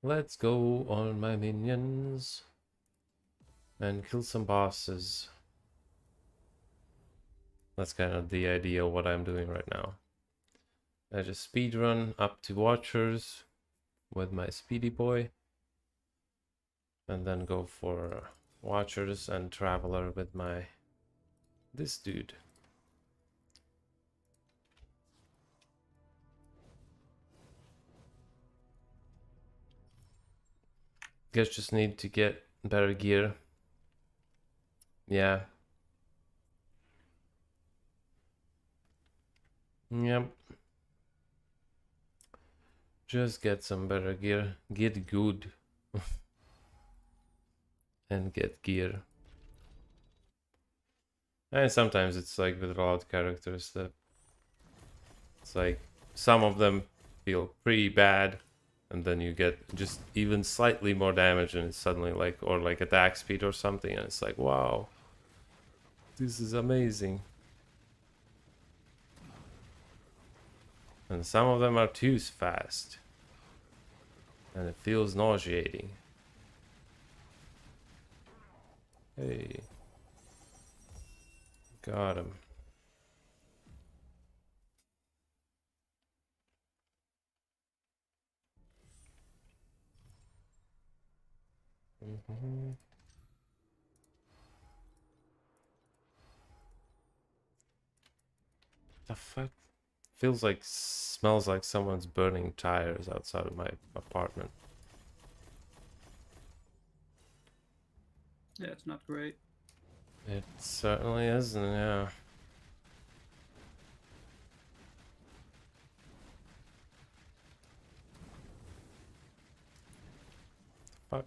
Let's go on my minions and kill some bosses. That's kind of the idea of what I'm doing right now. I just speed run up to Watchers with my Speedy Boy, and then go for Watchers and Traveler with this dude. Guess just need to get better gear. Yeah. Yep. Just get some better gear. Get good. And get gear. And sometimes it's like with a lot of characters that it's like some of them feel pretty bad, and then you get just even slightly more damage and it's suddenly like, or like attack speed or something, and it's like, wow, this is amazing. And some of them are too fast, and it feels nauseating. Hey, got him. The fuck? Feels like, smells like someone's burning tires outside of my apartment. Yeah, it's not great. It certainly isn't, yeah. Fuck.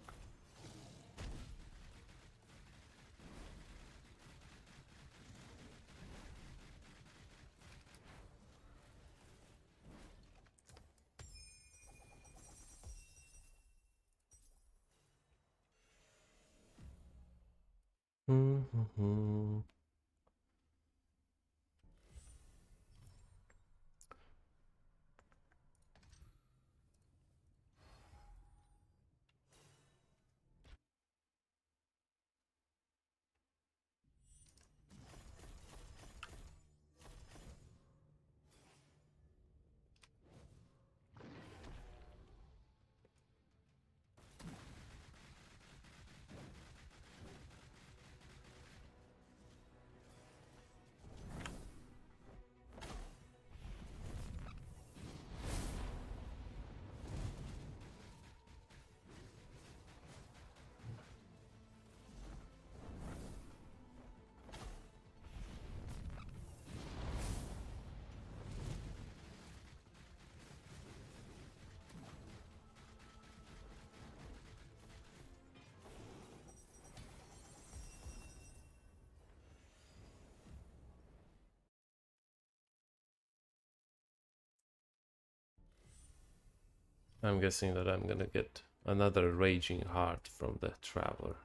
I'm guessing that I'm gonna get another Raging Heart from the Traveler.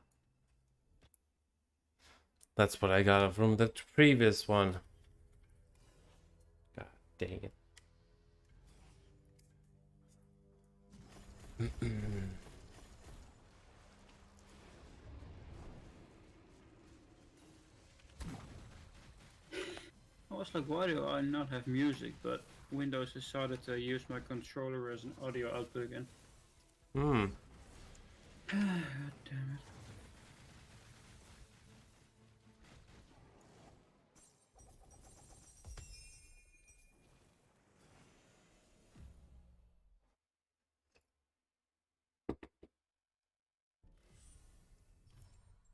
That's what I got from the previous one. God dang it. I was like, why do I not have music? But Windows decided to use my controller as an audio output again. Hmm. God damn it.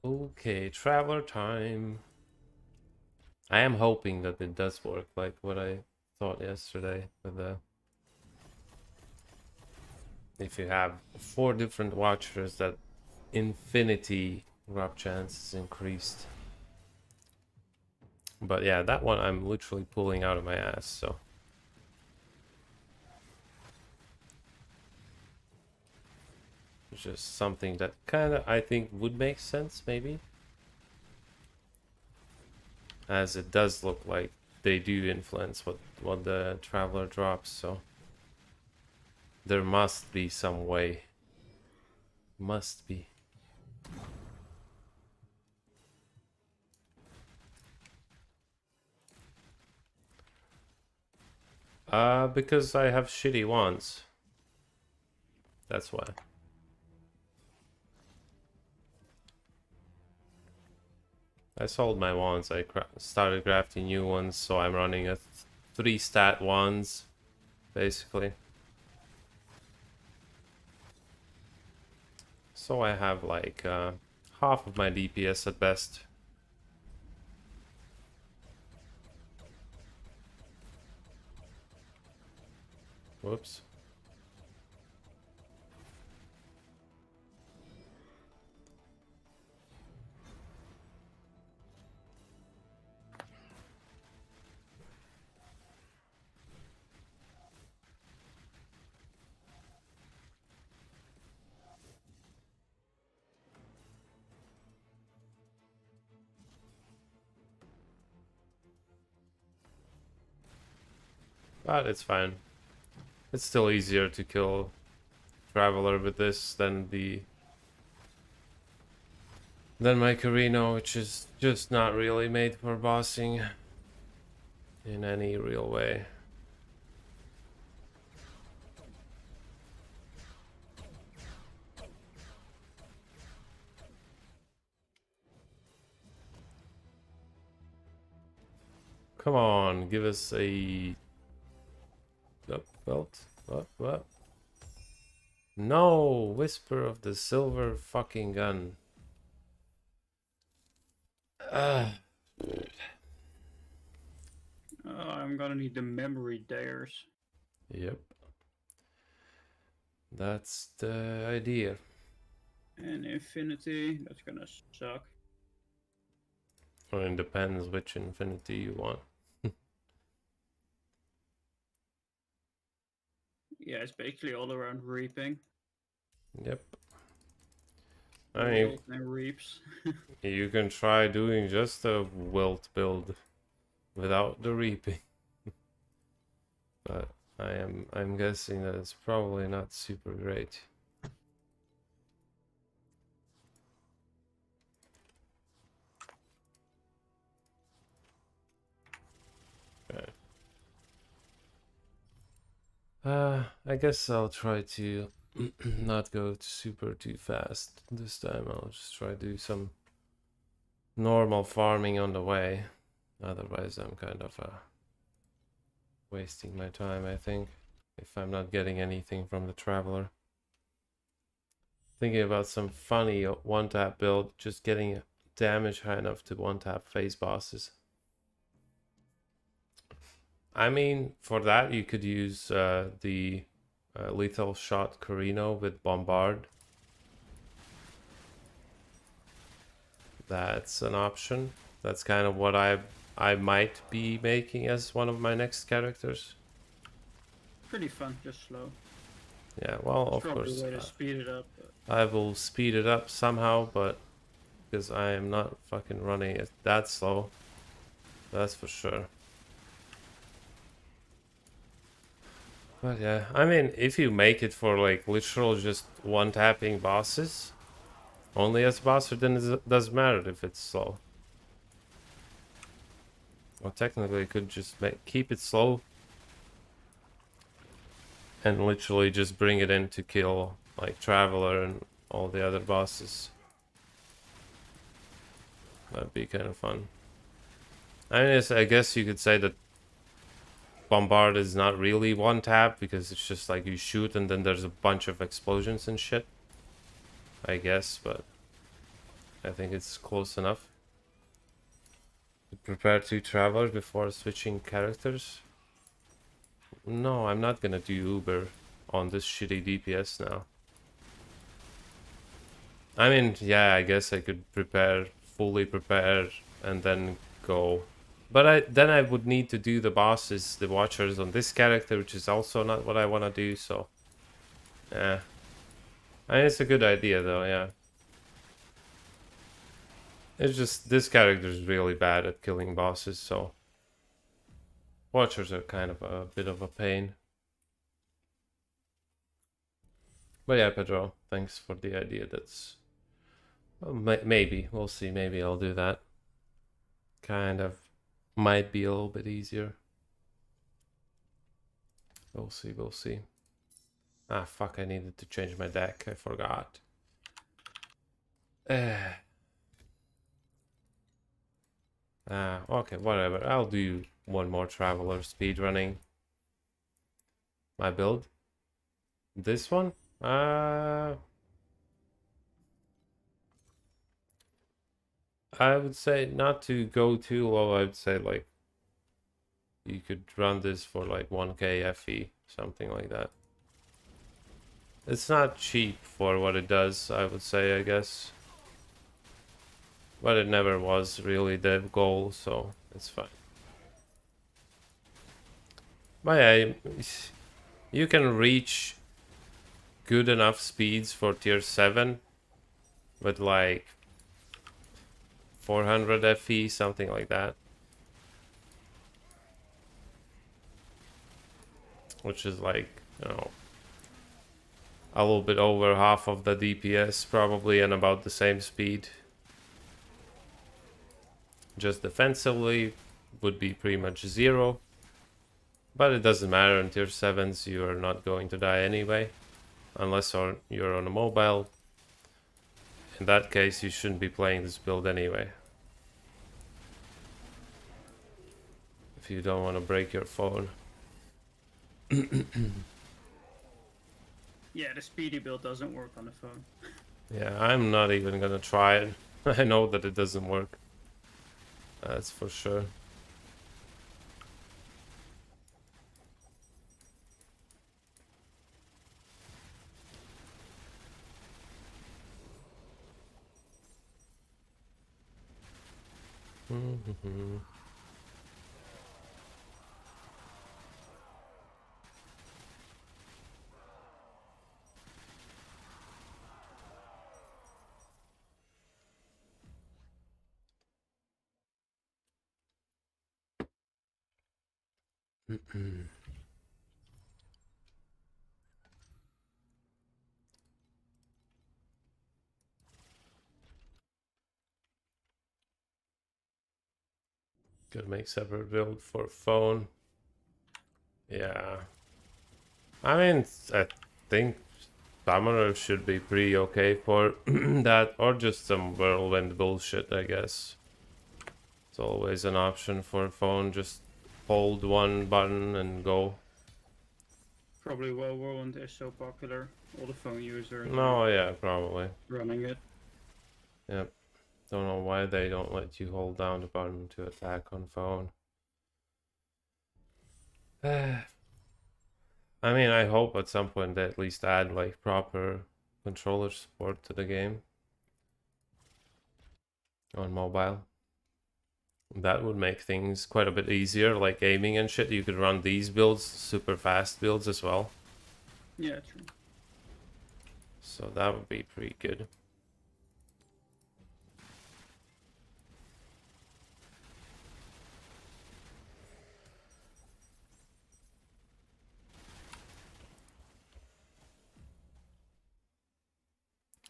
Okay, Traveler time. I am hoping that it does work like what I thought yesterday with the... If you have 4 different Watchers, that infinity grab chance is increased. But yeah, that one I'm literally pulling out of my ass, so Just something that kind of I think would make sense, maybe. As it does look like they do influence what the traveler drops, so there must be some way. Must be. Because I have shitty wands. That's why. I sold my wands. I started crafting new ones, so I'm running a 3 stat wands, basically. So I have like half of my DPS at best. Whoops. But it's fine. It's still easier to kill Traveler with this than my Carino, which is just not really made for bossing in any real way. Come on, give us a belt. What? No, Whisper of the Silver fucking Gun. I'm gonna need the memory dares. Yep. That's the idea. And infinity, that's gonna suck. Well, it depends which infinity you want. Yeah, it's basically all around reaping. Yep. I mean, and reaps. you can try doing just a wilt build without the reaping. But I'm guessing that it's probably not super great. Okay. I guess I'll try to not go super too fast this time. I'll just try to do some normal farming on the way. Otherwise, I'm kind of wasting my time, I think, if I'm not getting anything from the Traveler. Thinking about some funny one-tap build, just getting damage high enough to one-tap phase bosses. I mean, for that you could use the lethal shot Carino with Bombard. That's an option. That's kind of what I might be making as one of my next characters. Pretty fun, just slow. Yeah, well, It's of course. Way to speed it up. I will speed it up somehow, but because I am not fucking running it that slow. That's for sure. But yeah, I mean, if you make it for like literal just one-tapping bosses, only as bosser, then it doesn't matter if it's slow. Well, technically, you could just keep it slow and literally just bring it in to kill like Traveler and all the other bosses. That'd be kind of fun. I mean, I guess you could say that Bombard is not really one tap because it's just like you shoot and then there's a bunch of explosions and shit. I guess, but I think it's close enough. Prepare to Traveler before switching characters. No, I'm not gonna do Uber on this shitty DPS now. I mean, yeah, I guess I could fully prepare and then go. But then I would need to do the bosses, the Watchers on this character, which is also not what I want to do, so... Yeah. It's a good idea though, yeah. It's just this character is really bad at killing bosses, so watchers are kind of a bit of a pain. But yeah, Pedro, thanks for the idea. That's well, maybe we'll see. Maybe I'll do that. Kind of might be a little bit easier. We'll see. We'll see. Ah, fuck! I needed to change my deck. I forgot. Okay, whatever. I'll do one more Traveler speedrunning. My build. This one? I would say not to go too low. I would say like you could run this for like 1k FE, something like that. It's not cheap for what it does, I would say, I guess. But it never was really the goal, so it's fine. But yeah, you can reach good enough speeds for tier 7 with like 400 FE, something like that. Which is like, you know, a little bit over half of the DPS probably and about the same speed. Just defensively would be pretty much 0. But it doesn't matter, in tier 7s you are not going to die anyway. Unless you're on a mobile. In that case you shouldn't be playing this build anyway. If you don't want to break your phone. Yeah, the speedy build doesn't work on the phone. Yeah, I'm not even gonna try it. I know that it doesn't work. That's for sure. Gotta make separate build for phone. Yeah. I mean, I think Summoner should be pretty okay for that, or just some whirlwind bullshit, I guess. It's always an option for phone, just hold one button and go. Probably Whirlwind is so popular. All the phone users No, yeah, probably. running it. Yep. Don't know why they don't let you hold down the button to attack on phone. I mean, I hope at some point they at least add like proper controller support to the game on mobile. That would make things quite a bit easier, like aiming and shit. You could run these builds, super fast builds as well. Yeah, true. So that would be pretty good.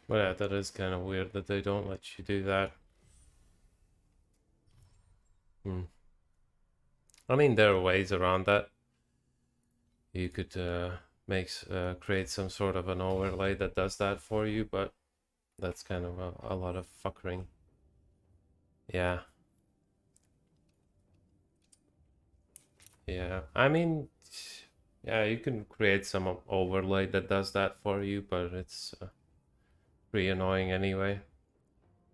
But yeah, that is kind of weird that they don't let you do that. I mean, there are ways around that. You could create some sort of an overlay that does that for you, but that's kind of a lot of fuckering. Yeah. Yeah, I mean, yeah, you can create some overlay that does that for you, but it's pretty annoying anyway.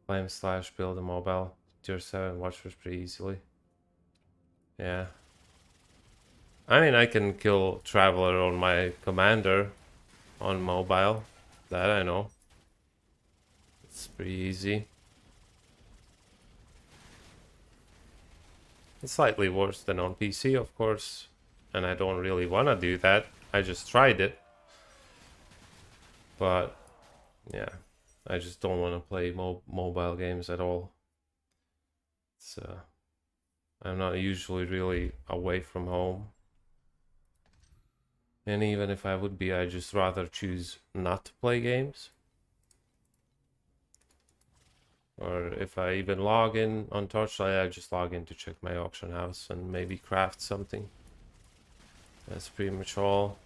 Flame slash build a mobile tier 7 watchers pretty easily. Yeah. I mean, I can kill Traveler on my commander on mobile. That I know. It's pretty easy. It's slightly worse than on PC, of course. And I don't really want to do that. I just tried it. But Yeah, I just don't want to play mobile games at all. It's I'm not usually really away from home. And even if I would be, I just rather choose not to play games. Or if I even log in on Torchlight, I just log in to check my auction house and maybe craft something. That's pretty much all.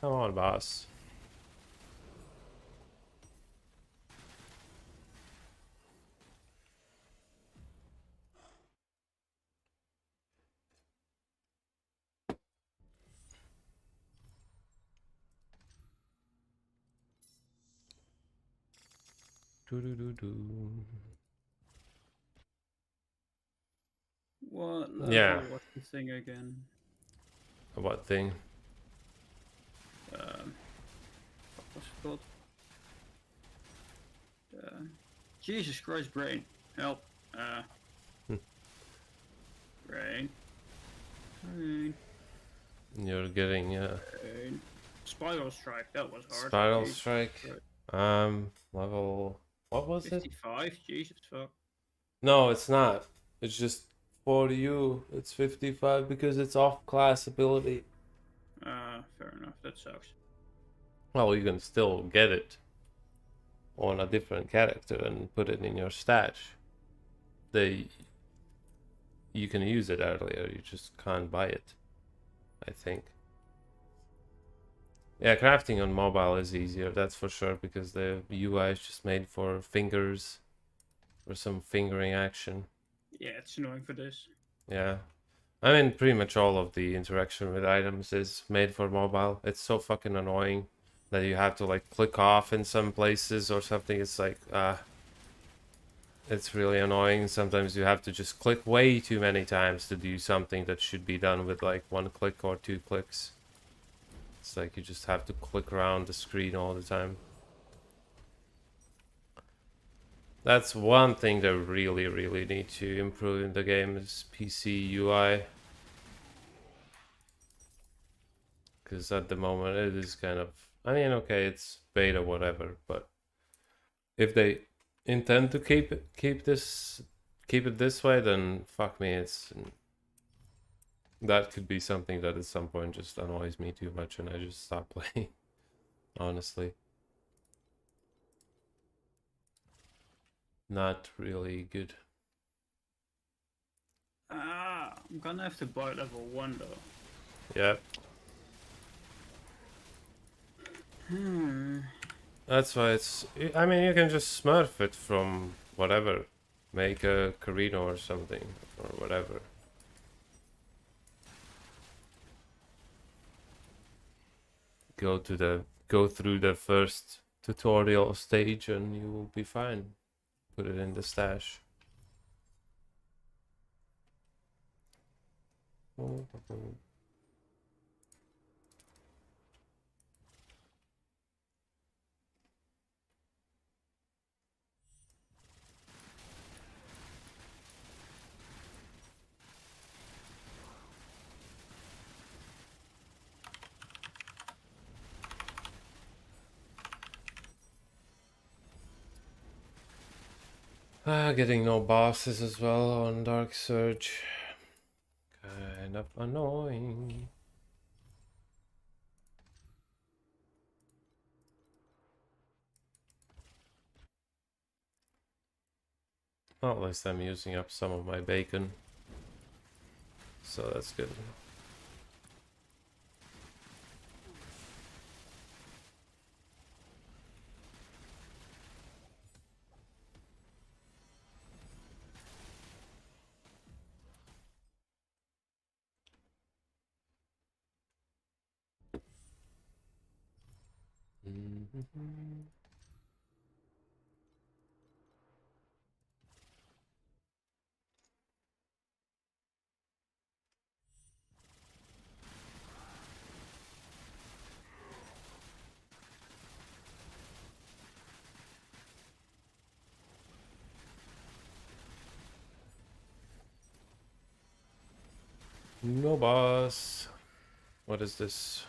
Come on, boss. Do do do do. What Yeah. level was the thing again? What thing? What was it called? Jesus Christ, brain. Help. Brain. Brain. You're getting Brain. Spiral Strike, that was hard. Spiral Jesus Strike. Christ. Level. What was it? 55? Jesus fuck. No, it's not. It's just for you. It's 55 because it's off class ability. Fair enough, that sucks. Well, you can still get it on a different character and put it in your stash. You can use it earlier, you just can't buy it, I think. Yeah, crafting on mobile is easier, that's for sure, because the UI is just made for fingers, or some fingering action. Yeah, it's annoying for this. Yeah. I mean, pretty much all of the interaction with items is made for mobile. It's so fucking annoying that you have to like click off in some places or something. It's like, it's really annoying. Sometimes you have to just click way too many times to do something that should be done with like one click or two clicks. It's like you just have to click around the screen all the time. That's one thing they really, really need to improve in the game is PC UI. Because at the moment it is kind of, I mean, okay, it's beta, whatever, but if they intend to keep it this way, then fuck me, it's that could be something that at some point just annoys me too much and I just stop playing. Honestly, not really good. I'm gonna have to buy level 1 though. Yeah, that's why it's, I mean, you can just smurf it from whatever, make a Carino or something or whatever. Go through the first tutorial stage and you will be fine. Put it in the stash. Getting no bosses as well on Dark Surge. Kind of annoying. Well, at least I'm using up some of my bacon. So that's good. No boss. What is this?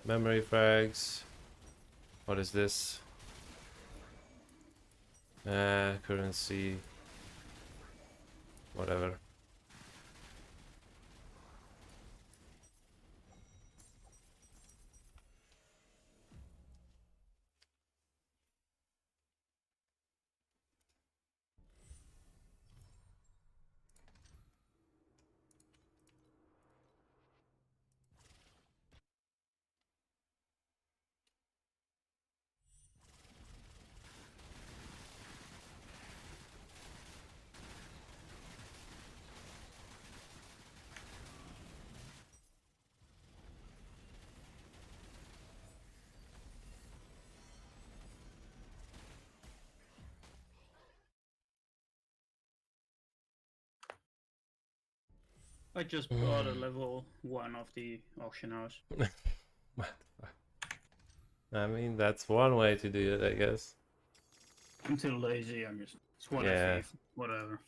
Memory frags. What is this? Currency. Whatever. I just bought a level 1 of the auction house. What the fuck? I mean, that's one way to do it, I guess. I'm too lazy. I'm just SWAT Yeah. FE, whatever.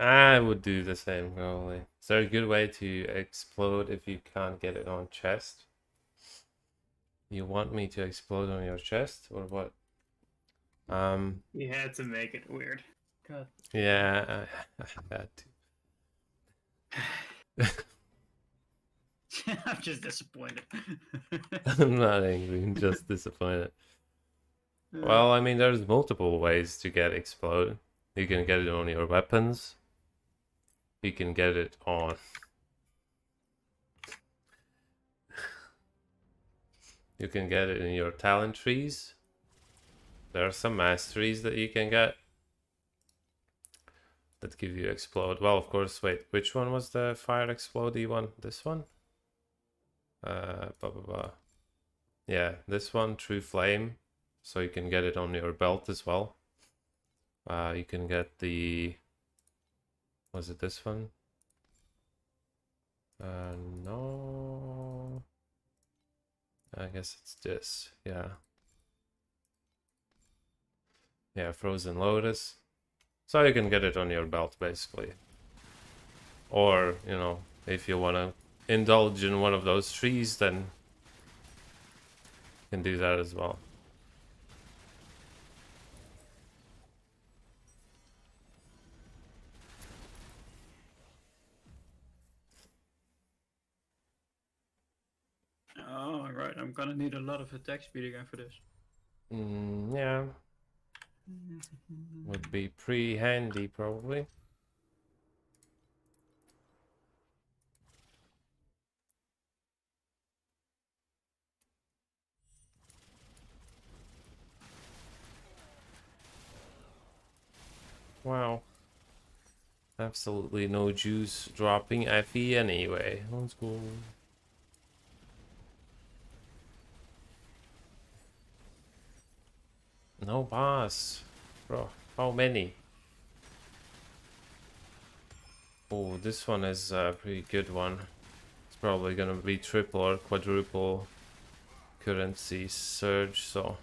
I would do the same, probably. Is there a good way to explode if you can't get it on chest? You want me to explode on your chest, or what? You had to make it weird. God. Yeah, I had to. I'm just disappointed. I'm not angry, I'm just disappointed. Well, I mean, there's multiple ways to get explode. You can get it on your weapons. You can get it on... You can get it in your talent trees. There are some masteries that you can get that give you explode. Well, of course, wait, which one was the fire explodey one? This one? Blah, blah, blah. Yeah, this one, True Flame. So you can get it on your belt as well. You can get the... Was it this one? No. I guess it's this. Yeah. Yeah, Frozen Lotus. So you can get it on your belt, basically. Or, you know, if you want to indulge in one of those trees, then you can do that as well. Oh, right. I'm gonna need a lot of attack speed again for this. Yeah, would be pretty handy, probably. Wow. Absolutely no juice dropping FE anyway. Let's go. No boss. Bro, how many? Oh, this one is a pretty good one. It's probably gonna be triple or quadruple currency surge, so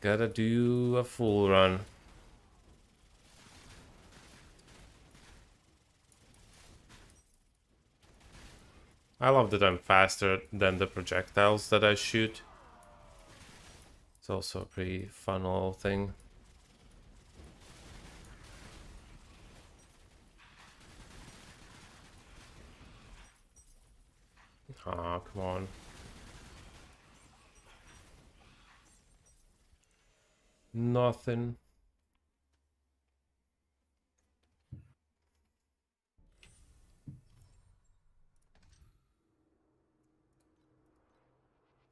gotta do a full run. I love that I'm faster than the projectiles that I shoot. It's also a pretty fun little thing. Ah, come on. Nothing.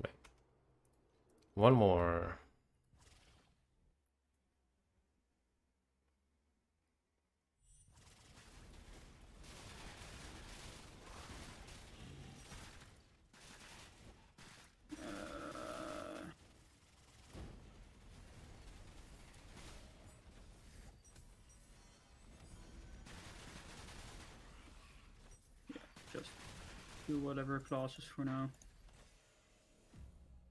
Wait. One more. Just do whatever classes for now.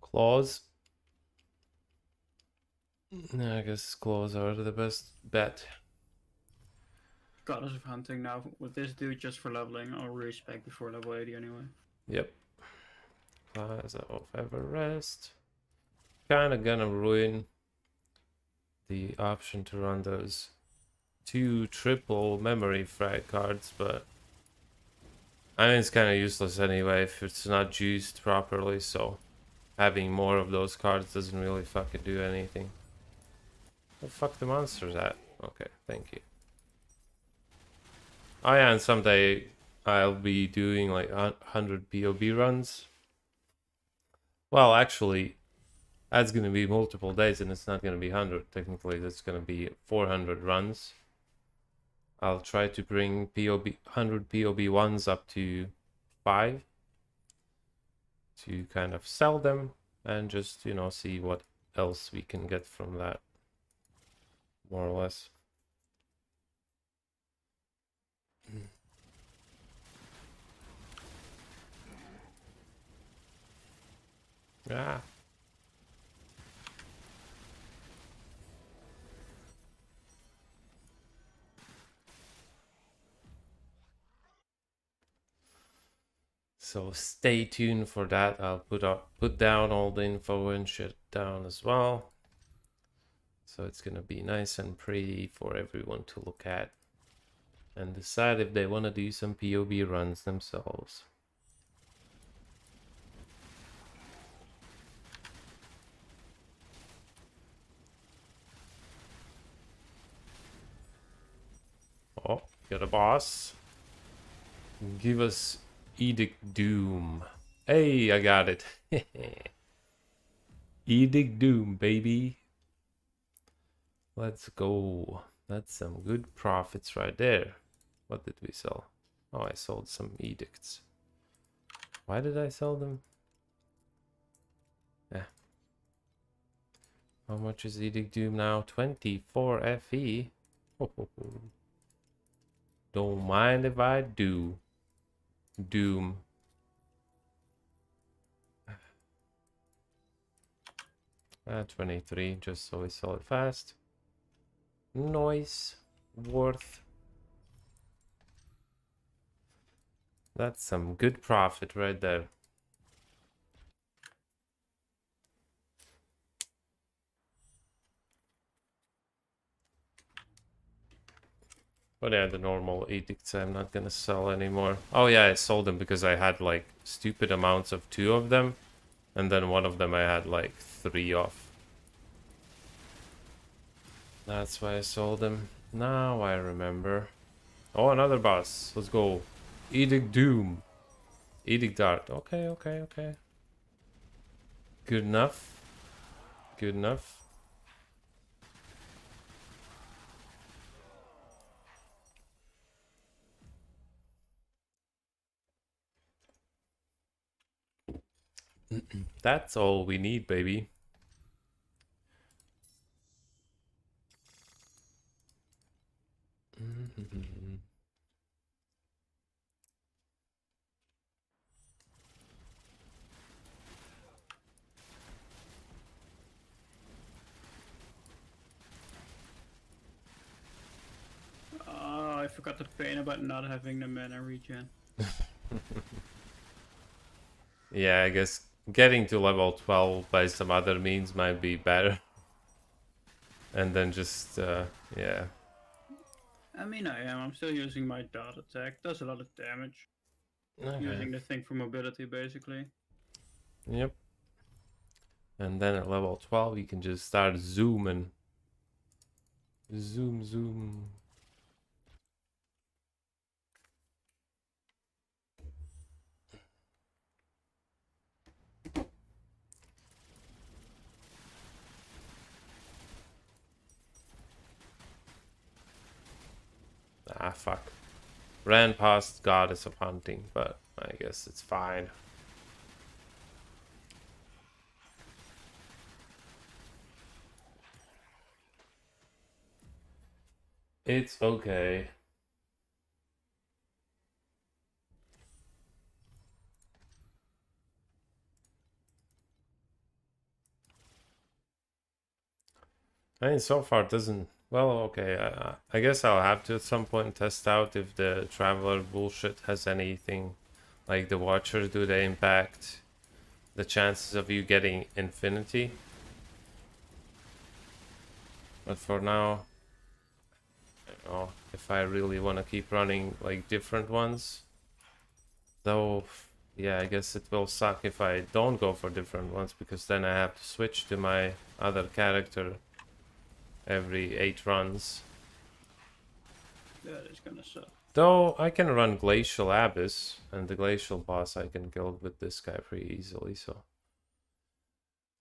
Claws. Yeah, I guess claws are the best bet. Goddess of Hunting now with this dude just for leveling. I'll respec before level 80 anyway. Yep. Plaza of Everest. Kinda gonna ruin the option to run those 2 triple memory frag cards, but I mean it's kinda useless anyway if it's not juiced properly, so having more of those cards doesn't really fucking do anything. Where the fuck the monsters at? Okay, thank you. Oh yeah, and someday I'll be doing like 100 POB runs. Well, actually, that's gonna be multiple days, and it's not gonna be 100. Technically, that's gonna be 400 runs. I'll try to bring 100 POB ones up to 5 to kind of sell them and just, you know, see what else we can get from that, more or less. Ah. So stay tuned for that. I'll put down all the info and shit down as well. So it's gonna be nice and pretty for everyone to look at and decide if they want to do some POB runs themselves. Oh, got a boss. Give us Edict Doom. Hey, I got it. Edict Doom, baby. Let's go. That's some good profits right there. What did we sell? Oh, I sold some edicts. Why did I sell them? Yeah. How much is Edict Doom now? 24 FE. Don't mind if I do. Doom. Ah, 23, just so we sell it fast. Noise. Worth. That's some good profit right there. But yeah, the normal edicts I'm not gonna sell anymore. Oh yeah, I sold them because I had like stupid amounts of 2 of them. And then one of them I had like 3 of. That's why I sold them. Now I remember. Oh, another boss. Let's go. Edict Doom. Edict Dart. Okay, okay, okay. Good enough. Good enough. That's all we need, baby. Oh, I forgot the pain about not having the mana regen. Yeah, I guess getting to level 12 by some other means might be better. And then just, yeah. I mean, I am. I'm still using my dot attack. Does a lot of damage. Okay. Using the thing for mobility, basically. Yep. And then at level 12, you can just start zooming. Zoom, zoom. Ah, fuck. Ran past Goddess of Hunting, but I guess it's fine. It's okay. I mean, so far it doesn't Well, okay. I guess I'll have to at some point test out if the traveler bullshit has anything like the watchers. Do they impact the chances of you getting infinity? But for now, you know, if I really want to keep running like different ones, though, yeah, I guess it will suck if I don't go for different ones because then I have to switch to my other character every 8 runs. That is gonna suck. Though I can run Glacial Abyss, and the Glacial boss I can kill with this guy pretty easily, so...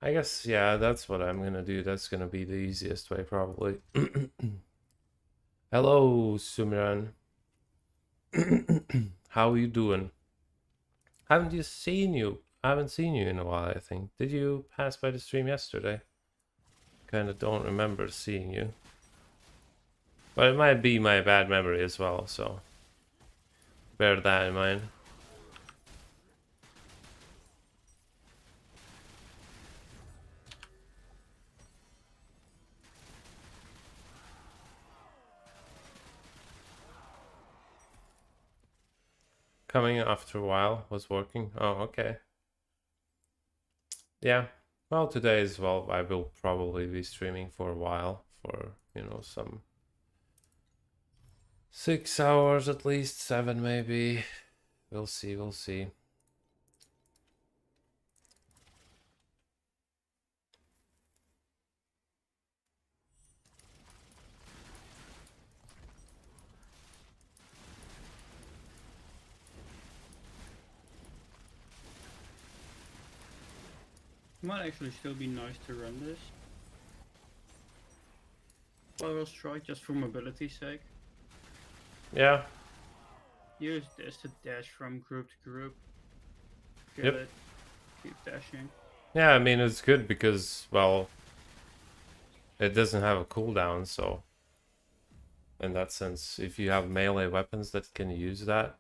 I guess, yeah, that's what I'm gonna do. That's gonna be the easiest way, probably. Hello, Sumiran. How you doing? Haven't you seen you? I haven't seen you in a while, I think. Did you pass by the stream yesterday? Kinda don't remember seeing you. But it might be my bad memory as well, so... bear that in mind. Coming after a while was working. Oh, okay. Yeah. Well, today as well, I will probably be streaming for a while for, you know, some 6 hours at least, 7 maybe. We'll see, we'll see. Might actually still be nice to run this. Spiral Strike just for mobility's sake. Yeah. Use this to dash from group to group. Kill Yep. it. Keep dashing. Yeah, I mean, it's good because, well, it doesn't have a cooldown, so... in that sense, if you have melee weapons that can use that,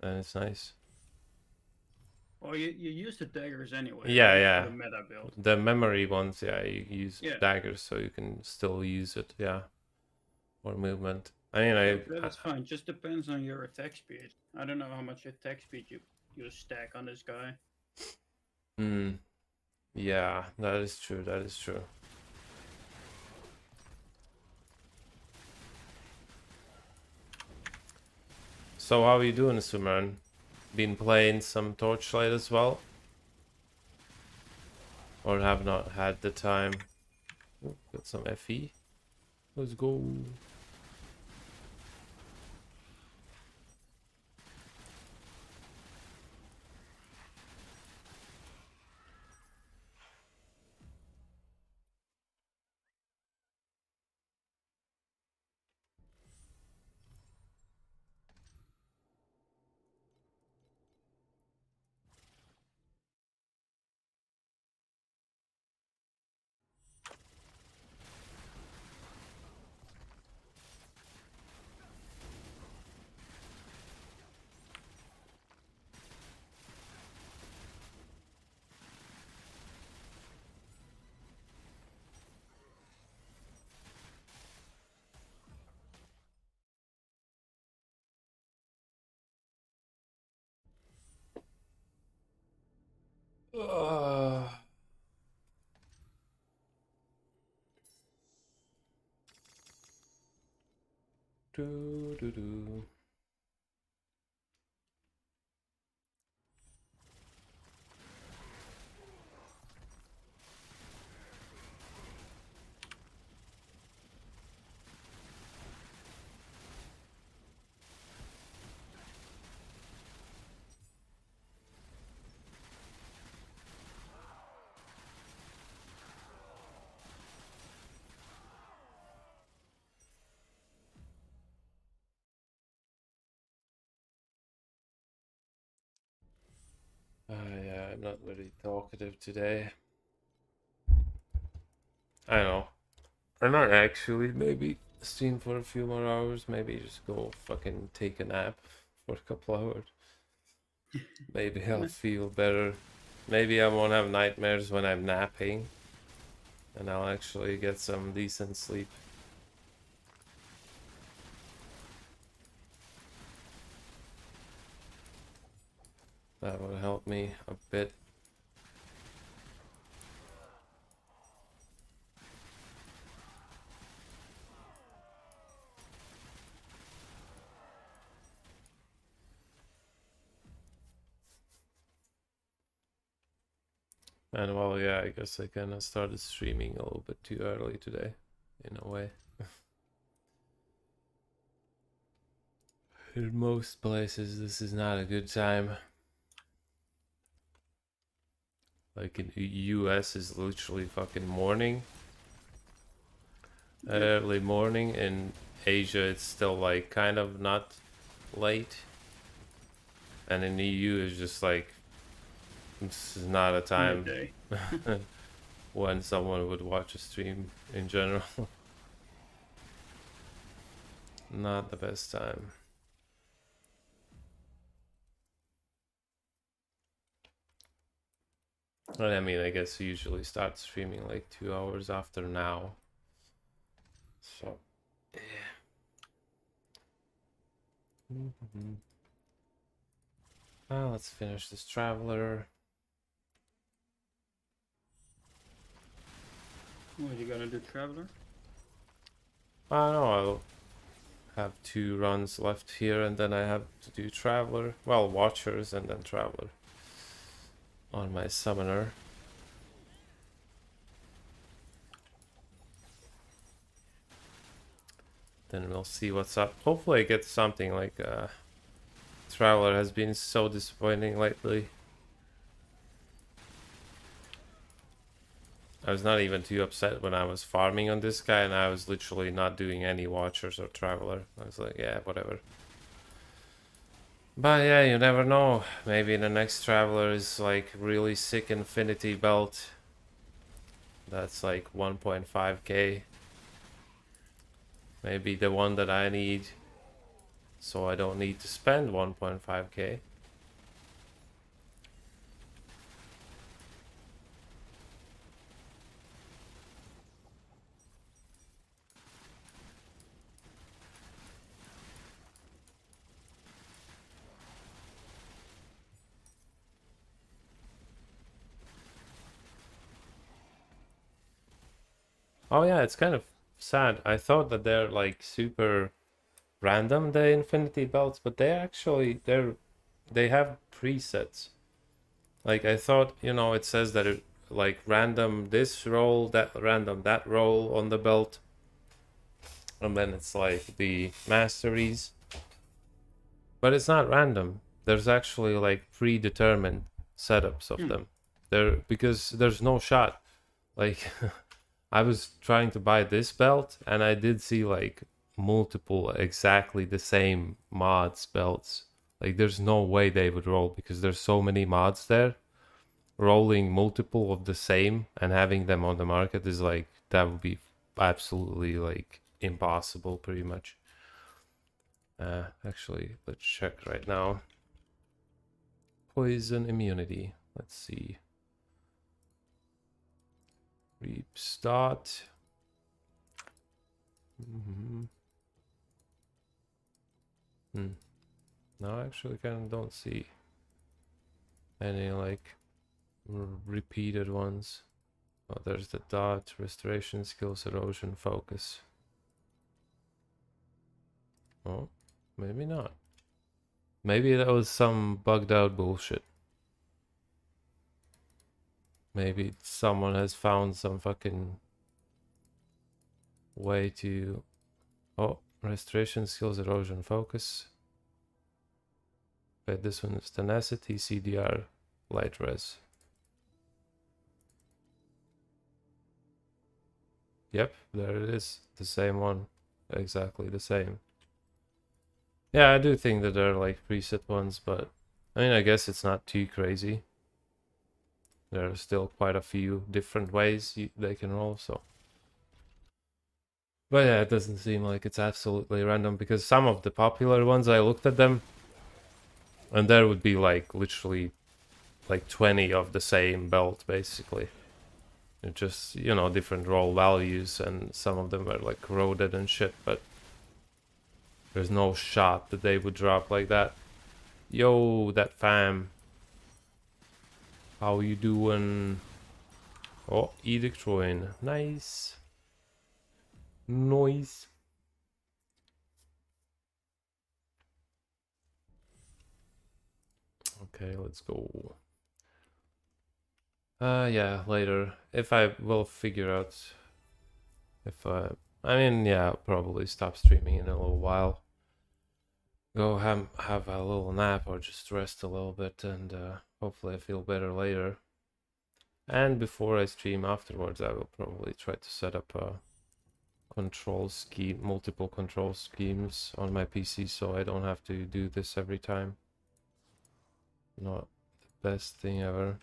then it's nice. Well, you use the daggers anyway. Yeah, right? yeah. For the meta build. The memory ones, yeah, you use Yeah. daggers so you can still use it, yeah. For movement. I mean, That is fine. Just depends on your attack speed. I don't know how much attack speed you stack on this guy. Yeah, that is true, that is true. So how are you doing, Suman? Been playing some Torchlight as well? Or have not had the time? Ooh, got some FE. Let's go. Uh, do, do, do. Yeah, I'm not very talkative today. I know. I might actually maybe stream for a few more hours. Maybe just go fucking take a nap for a couple hours. Maybe I'll feel better. Maybe I won't have nightmares when I'm napping. And I'll actually get some decent sleep. That would help me a bit. And well, yeah, I guess I kind of started streaming a little bit too early today, in a way. In most places, this is not a good time. Like in the US is literally fucking morning. Early morning. In Asia, it's still like kind of not late. And in EU, it's just like, this is not a time Midday. when someone would watch a stream in general. Not the best time. But I mean, I guess you usually start streaming like 2 hours after now. So, yeah. Well, let's finish this traveler. What are you gonna do, Traveler? I don't know, I'll have 2 runs left here and then I have to do traveler. Well, watchers and then traveler on my summoner. Then we'll see what's up. Hopefully I get something like Traveler has been so disappointing lately. I was not even too upset when I was farming on this guy and I was literally not doing any Watchers or Traveler. I was like, yeah, whatever. But yeah, you never know. Maybe the next Traveler is like really sick Infinity Belt. That's like 1.5k. Maybe the one that I need, so I don't need to spend 1.5k. Oh yeah, it's kind of sad. I thought that they're like super random, the Infinity Belts, but they have presets. Like I thought, you know, it says that it like random this roll, that random that roll on the belt. And then it's like the masteries. But it's not random. There's actually like predetermined setups of them. Because there's no shot. Like I was trying to buy this belt and I did see like multiple exactly the same mods belts. Like there's no way they would roll because there's so many mods there. Rolling multiple of the same and having them on the market is like, that would be absolutely like impossible pretty much. Actually, let's check right now. Poison immunity. Let's see. Reap start. No, I actually kind of don't see any like repeated ones. Oh, there's the dot, restoration, skills, erosion, focus. Oh, maybe not. Maybe that was some bugged out bullshit. Maybe someone has found some fucking way to... Oh, restoration, skills, erosion, focus. Okay, this one is tenacity, CDR, light res. Yep, there it is. The same one. Exactly the same. Yeah, I do think that there are like preset ones, but I mean, I guess it's not too crazy. There are still quite a few different ways they can roll, so. But yeah, it doesn't seem like it's absolutely random because some of the popular ones, I looked at them and there would be like literally like 20 of the same belt basically. It just, you know, different roll values and some of them were like corroded and shit, but there's no shot that they would drop like that. Yo, that fam. How you doing? Oh, Edict Ruin. Nice. Noise. Okay, let's go. Yeah, later. If I will figure out if I mean, yeah, I'll probably stop streaming in a little while. Go have a little nap or just rest a little bit, and hopefully I feel better later. And before I stream afterwards, I will probably try to set up a control scheme, multiple control schemes on my PC, so I don't have to do this every time. Not the best thing ever.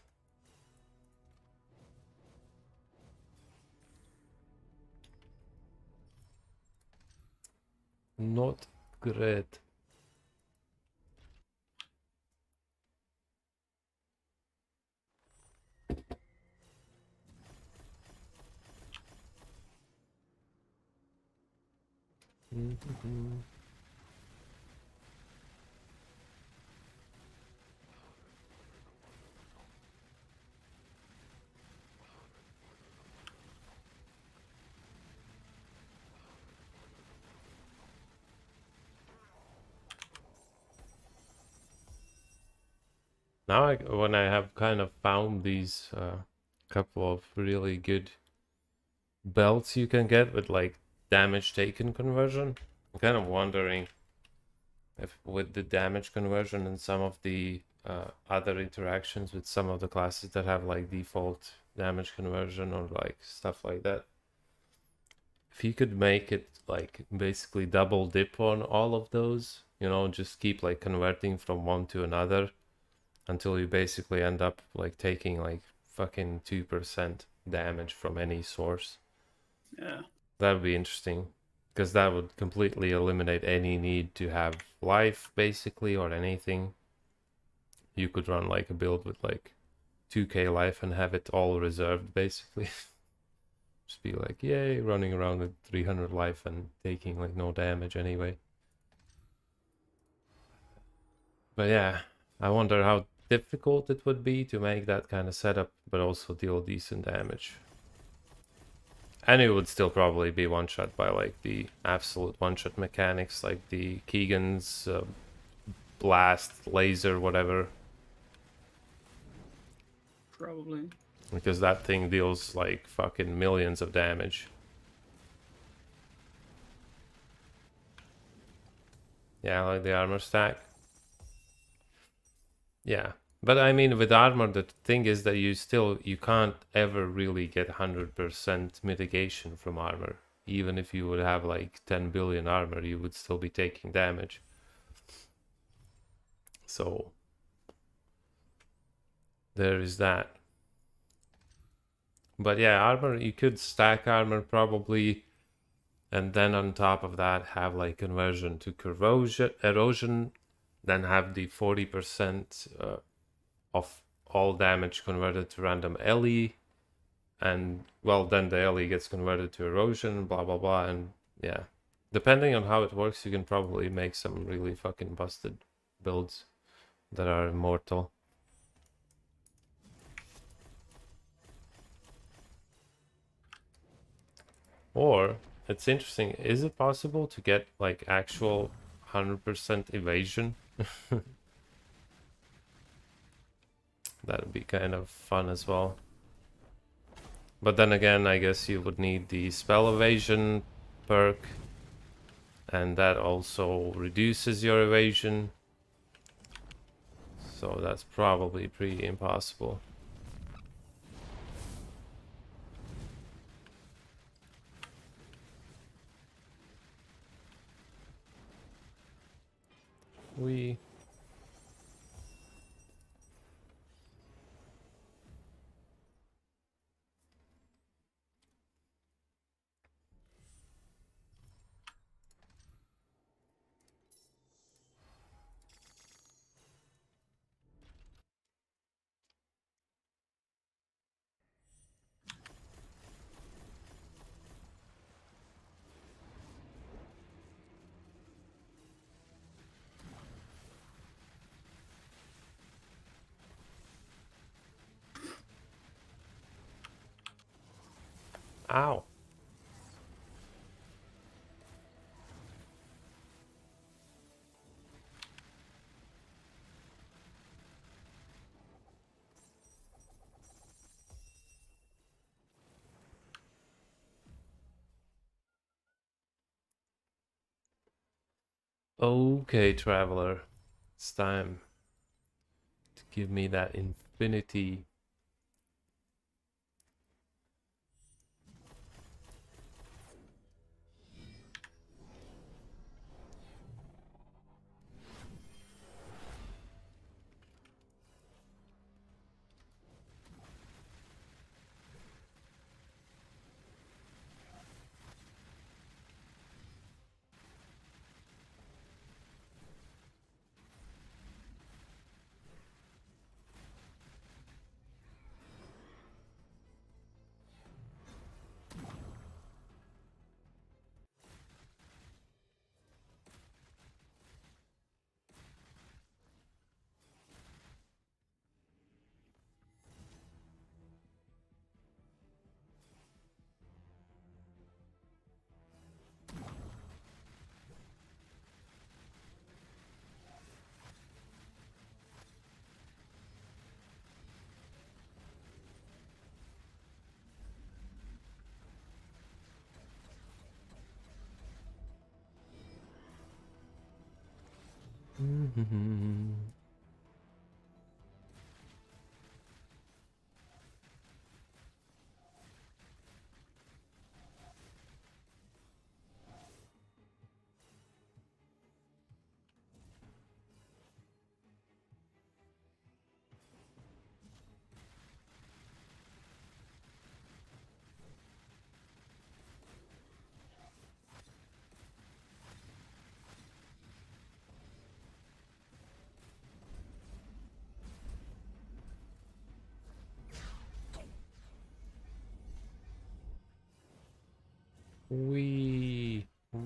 Not great. Now, when I have kind of found these couple of really good belts you can get with like damage taken conversion, I'm kind of wondering if with the damage conversion and some of the other interactions with some of the classes that have like default damage conversion or like stuff like that, if you could make it like basically double dip on all of those, you know, just keep like converting from one to another until you basically end up like taking like fucking 2% damage from any source. Yeah. That would be interesting because that would completely eliminate any need to have life basically or anything. You could run like a build with like 2k life and have it all reserved basically. Just be like, yay, running around with 300 life and taking like no damage anyway. But yeah, I wonder how difficult it would be to make that kind of setup, but also deal decent damage. And it would still probably be one-shot by like the absolute one-shot mechanics, like the Keegan's blast, laser, whatever. Probably. Because that thing deals like fucking millions of damage. Yeah, like the armor stack. Yeah. But I mean, with armor, the thing is that you can't ever really get 100% mitigation from armor. Even if you would have like 10 billion armor, you would still be taking damage. So there is that. But yeah, armor, you could stack armor probably, and then on top of that have like conversion to erosion, then have the 40% of all damage converted to random LE, and well, then the LE gets converted to erosion, blah blah blah, and yeah. Depending on how it works, you can probably make some really fucking busted builds that are immortal. Or it's interesting, is it possible to get like actual 100% evasion? That would be kind of fun as well. But then again, I guess you would need the spell evasion perk, and that also reduces your evasion. So that's probably pretty impossible. We Ow. Okay, traveler. It's time to give me that infinity.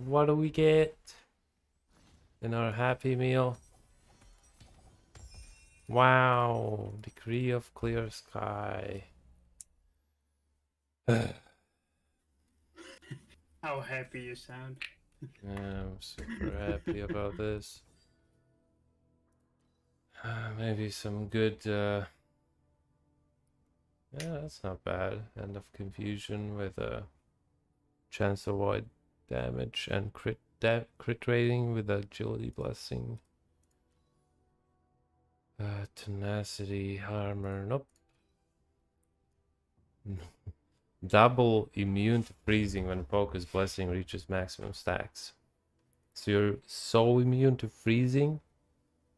What do we get in our Happy Meal? Wow, degree of clear sky. How happy you sound. Yeah, I'm super happy about this. Maybe some good, yeah, that's not bad. End of confusion with a chance to avoid damage and crit rating with agility blessing. Tenacity, armor, nope. Double immune to freezing when focus blessing reaches maximum stacks. So you're so immune to freezing,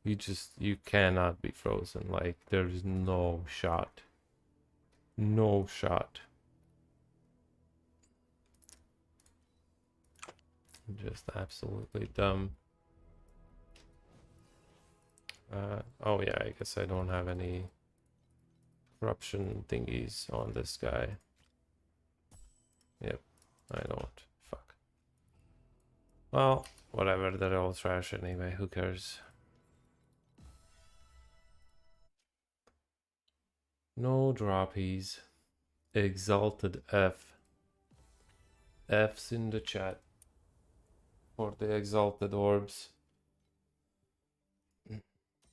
you cannot be frozen. Like there's no shot. No shot. Just absolutely dumb. Oh yeah, I guess I don't have any corruption thingies on this guy. Yep, I don't. Fuck. Well, whatever, they're all trash anyway, who cares? No droppies. Exalted F. F's in the chat for the exalted orbs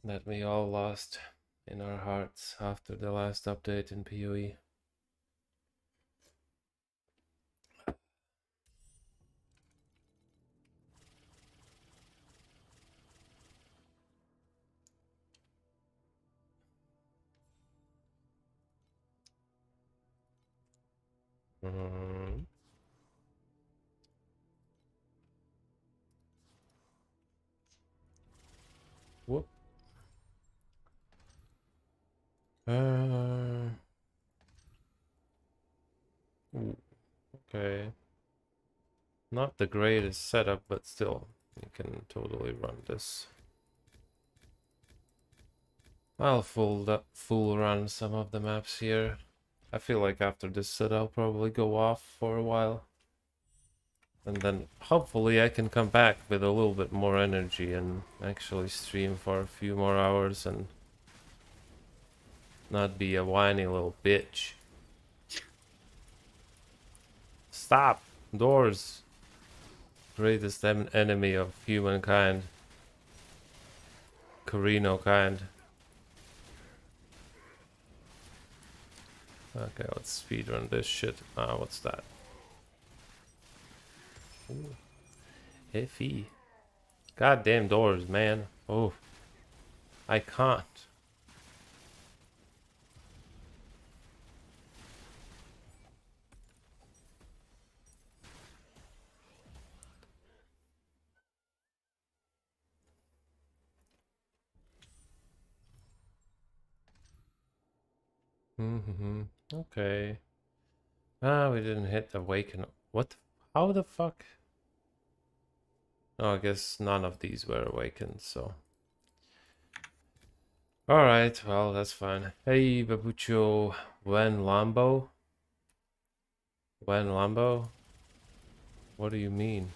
that we all lost in our hearts after the last update in PoE. Whoop. Ooh, okay. Not the greatest setup, but still, you can totally run this. I'll full run some of the maps here. I feel like after this set I'll probably go off for a while. And then hopefully I can come back with a little bit more energy and actually stream for a few more hours and not be a whiny little bitch. Stop! Doors! Greatest enemy of humankind. Carino kind. Okay, let's speedrun this shit. What's that? Ooh. Iffy. Goddamn doors, man. Oh. I can't. Okay. We didn't hit awaken. What? How the fuck? Oh, I guess none of these were awakened, so. Alright, well, that's fine. Hey, Babucho. When Lambo? When Lambo? What do you mean?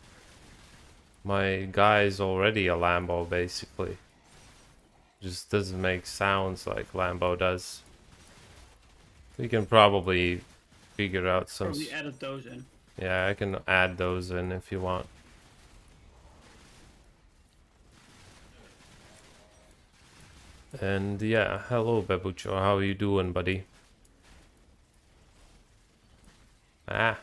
My guy's already a Lambo, basically. Just doesn't make sounds like Lambo does. We can probably figure out some... Probably added those in. Yeah, I can add those in if you want. And yeah, hello Babucho, how are you doing, buddy? Ah.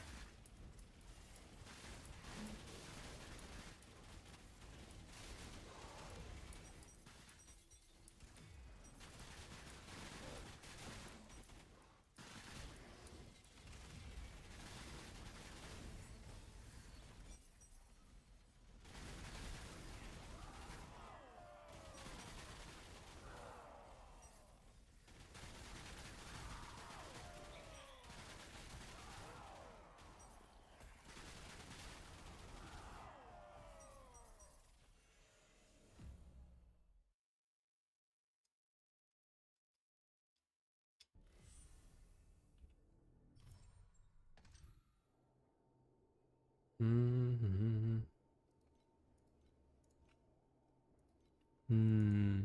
Hmm.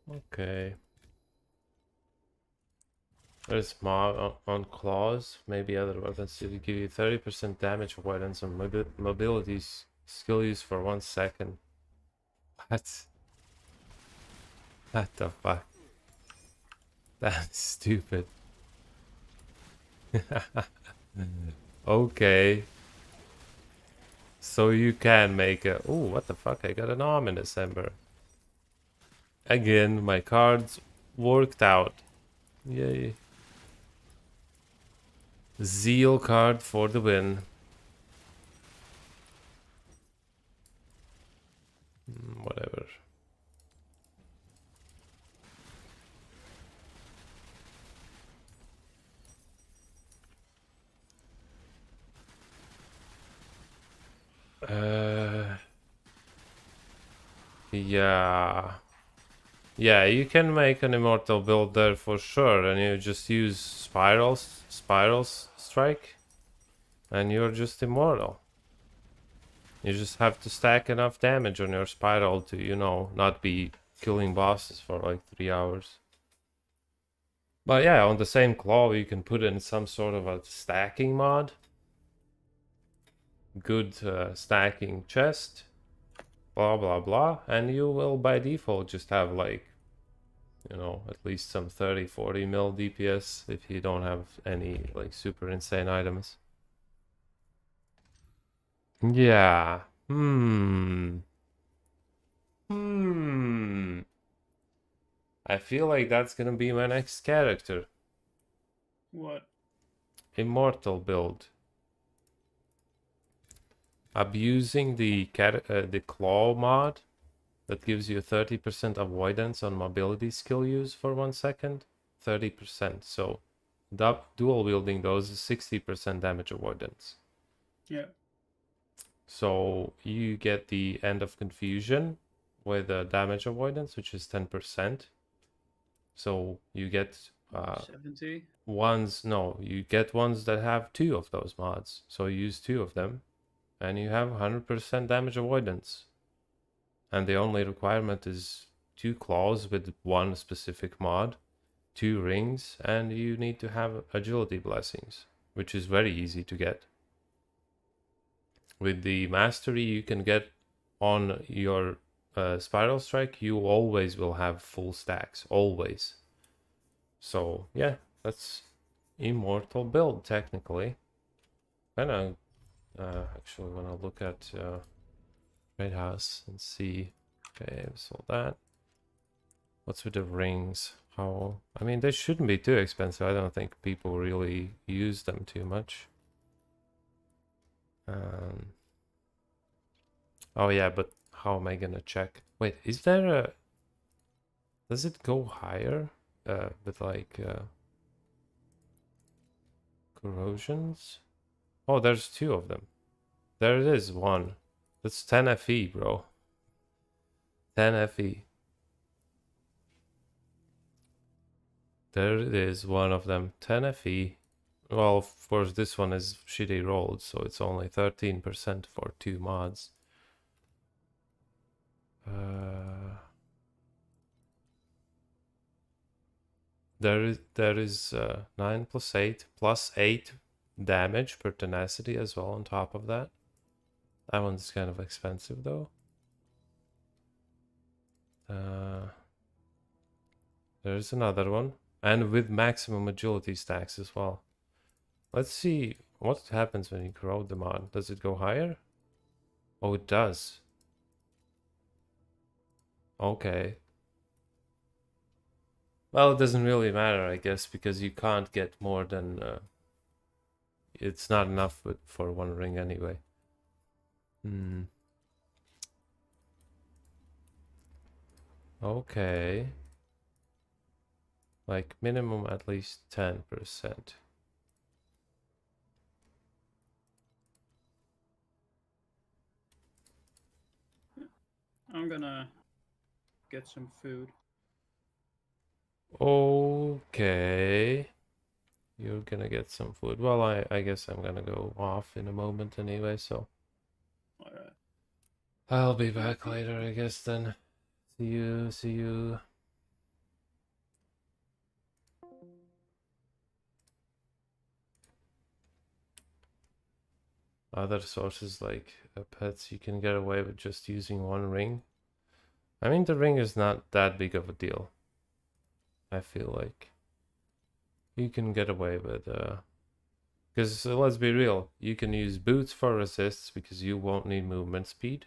Okay. There's mob on claws. Maybe other weapons to give you 30% damage avoidance on mobility skill use for 1 second. What? What the fuck? That's stupid. Okay. So you can make a... Oh, what the fuck? I got an ominous ember. Again, my cards worked out. Yay. Zeal card for the win. Whatever. Yeah. Yeah, you can make an immortal build there for sure, and you just use spirals strike, and you're just immortal. You just have to stack enough damage on your spiral to, you know, not be killing bosses for like 3 hours. But yeah, on the same claw, you can put in some sort of a stacking mod. Good stacking chest, blah blah blah, and you will by default just have like, you know, at least some 30-40 mil DPS if you don't have any like super insane items. Yeah. I feel like that's gonna be my next character. What? Immortal build. Abusing the claw mod that gives you 30% avoidance on mobility skill use for 1 second. 30%. So dual wielding those is 60% damage avoidance. Yeah. So you get the End of Confusion with a damage avoidance, which is 10%. So you get 70. you get ones that have 2 of those mods. So you use 2 of them, and you have 100% damage avoidance. And the only requirement is 2 claws with 1 specific mod, 2 rings, and you need to have agility blessings, which is very easy to get. With the mastery you can get on your spiral strike, you always will have full stacks, always. So yeah, that's immortal build technically. Kind of actually want to look at Great House and see. Okay, so that. What's with the rings? How? I mean, they shouldn't be too expensive. I don't think people really use them too much. Oh yeah, but how am I gonna check? Wait, is there a... Does it go higher? With like corrosions? Oh, there's two of them. There it is, one. That's 10 FE, bro. 10 FE. There it is, one of them. 10 FE. Well, of course, this one is shitty rolled, so it's only 13% for 2 mods. There is 9 plus 8 plus 8 damage per tenacity as well on top of that. That one's kind of expensive though. There's another one, and with maximum agility stacks as well. Let's see what happens when you corrode the mod. Does it go higher? Oh, it does. Okay. Well, it doesn't really matter, I guess, because you can't get more than... it's not enough for one ring anyway. Okay. Like, minimum at least 10%. I'm gonna get some food. Okay. You're gonna get some food. Well, I guess I'm gonna go off in a moment anyway, so... Alright. I'll be back later, I guess, then. See you, see you. Other sources like pets, you can get away with just using one ring. I mean, the ring is not that big of a deal. I feel like you can get away with because let's be real, you can use boots for resists because you won't need movement speed.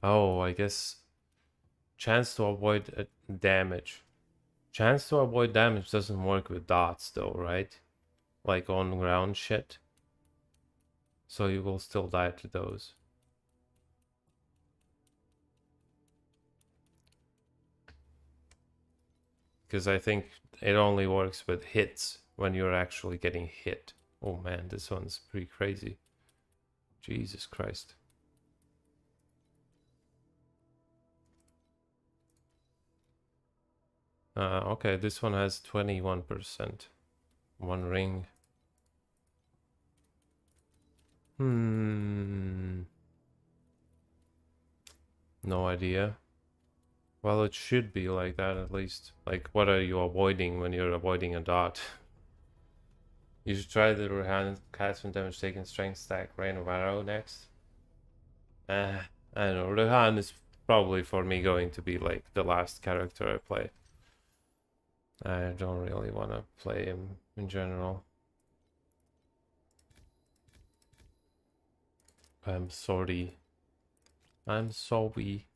Oh, I guess chance to avoid damage. Chance to avoid damage doesn't work with dots though, right? Like on ground shit. So you will still die to those. Because I think it only works with hits when you're actually getting hit. Oh man, this one's pretty crazy. Jesus Christ. Okay, this one has 21%. One ring. No idea. Well, it should be like that at least. Like, what are you avoiding when you're avoiding a dot? You should try the Rohan Catchment damage taken strength stack Rain of Arrow next. I don't know. Rohan is probably for me going to be like the last character I play. I don't really want to play him in general. I'm sorry. I'm sorry.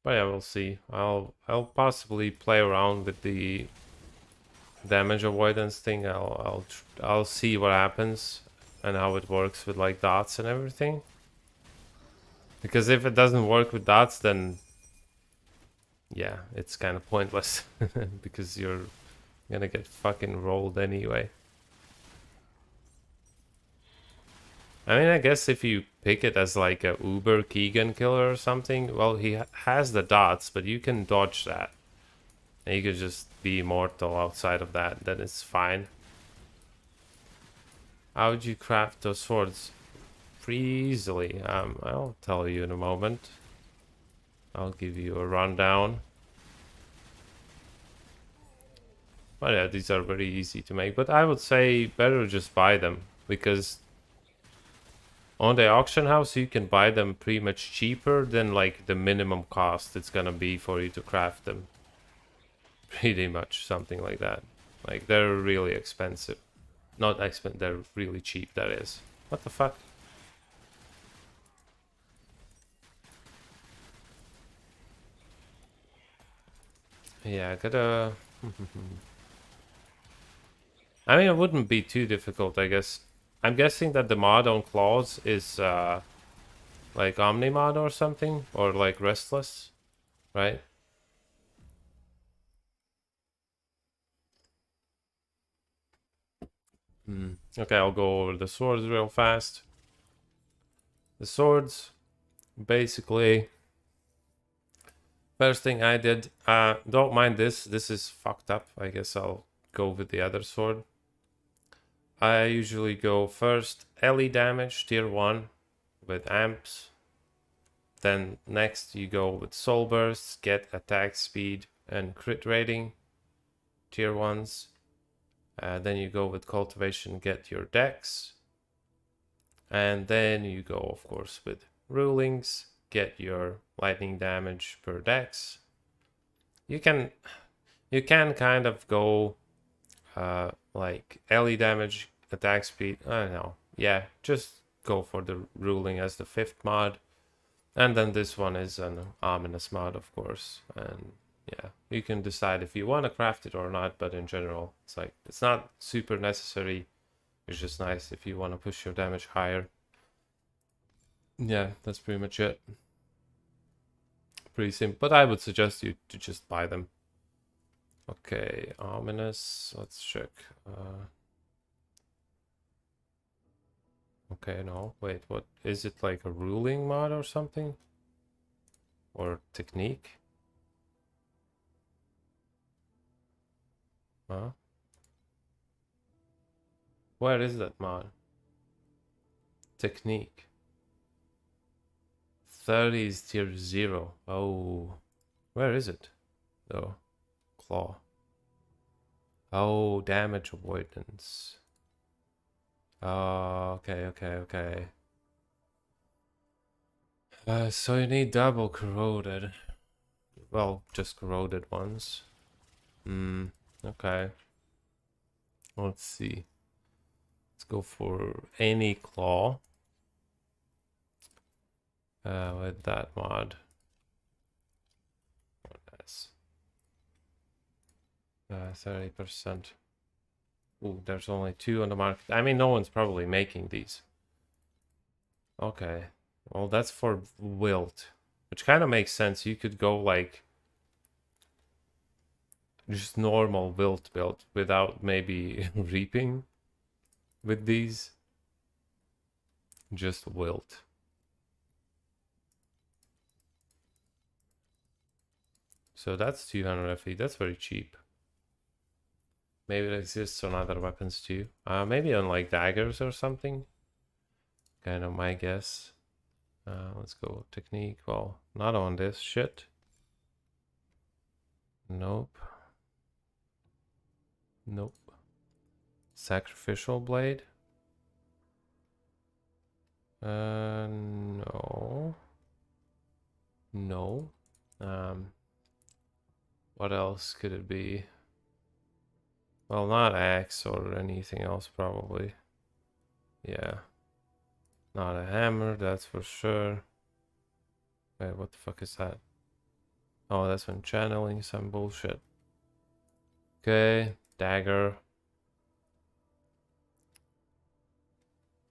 But yeah, we'll see. I'll possibly play around with the damage avoidance thing. I'll see what happens and how it works with like dots and everything. Because if it doesn't work with dots, then yeah, it's kind of pointless because you're gonna get fucking rolled anyway. I mean, I guess if you pick it as like a Uber Keegan killer or something, well, he has the dots, but you can dodge that. And you could just be immortal outside of that, then it's fine. How would you craft those swords? Pretty easily. I'll tell you in a moment. I'll give you a rundown. But yeah, these are very easy to make. But I would say better just buy them, because on the auction house you can buy them pretty much cheaper than like the minimum cost it's gonna be for you to craft them. Pretty much something like that. Like they're really expensive. Not expensive, they're really cheap, that is. What the fuck? Yeah, I gotta... I mean, it wouldn't be too difficult, I guess. I'm guessing that the mod on claws is like Omnimod or something, or like Restless, right? Okay, I'll go over the swords real fast. The swords, basically, first thing I did, don't mind this. This is fucked up. I guess I'll go with the other sword. I usually go first LE damage, tier 1, with amps. Then next you go with soul bursts, get attack speed and crit rating, tier 1s. Then you go with cultivation, get your dex. And then you go, of course, with rulings, get your lightning damage per dex. You can kind of go like LE damage, attack speed. I don't know. Yeah, just go for the ruling as the 5th mod. And then this one is an ominous mod, of course. And yeah, you can decide if you want to craft it or not, but in general, it's like, it's not super necessary. It's just nice if you want to push your damage higher. Yeah, that's pretty much it. Pretty simple, but I would suggest you to just buy them. Okay, ominous, let's check. Okay, no, wait, what is it, like a ruling mod or something? Or technique? Huh? Where is that mod? Technique. 30 is tier 0. Oh, where is it? Though, claw. Oh, damage avoidance. Oh, okay. So you need double corroded. Well, just corroded ones. Okay. Let's see. Let's go for any claw. With that mod. That's 30%. Ooh, there's only 2 on the market. I mean, no one's probably making these. Okay. Well, that's for wilt, which kind of makes sense. You could go like just normal wilt build without maybe reaping with these. Just wilt. So that's 200 FE. That's very cheap. Maybe it exists on other weapons too. Maybe on like daggers or something. Kind of my guess. Let's go technique. Well, not on this shit. Nope. Sacrificial blade. No. What else could it be? Well, not axe or anything else, probably. Yeah. Not a hammer, that's for sure. Wait, what the fuck is that? Oh, that's when channeling some bullshit. Okay, dagger.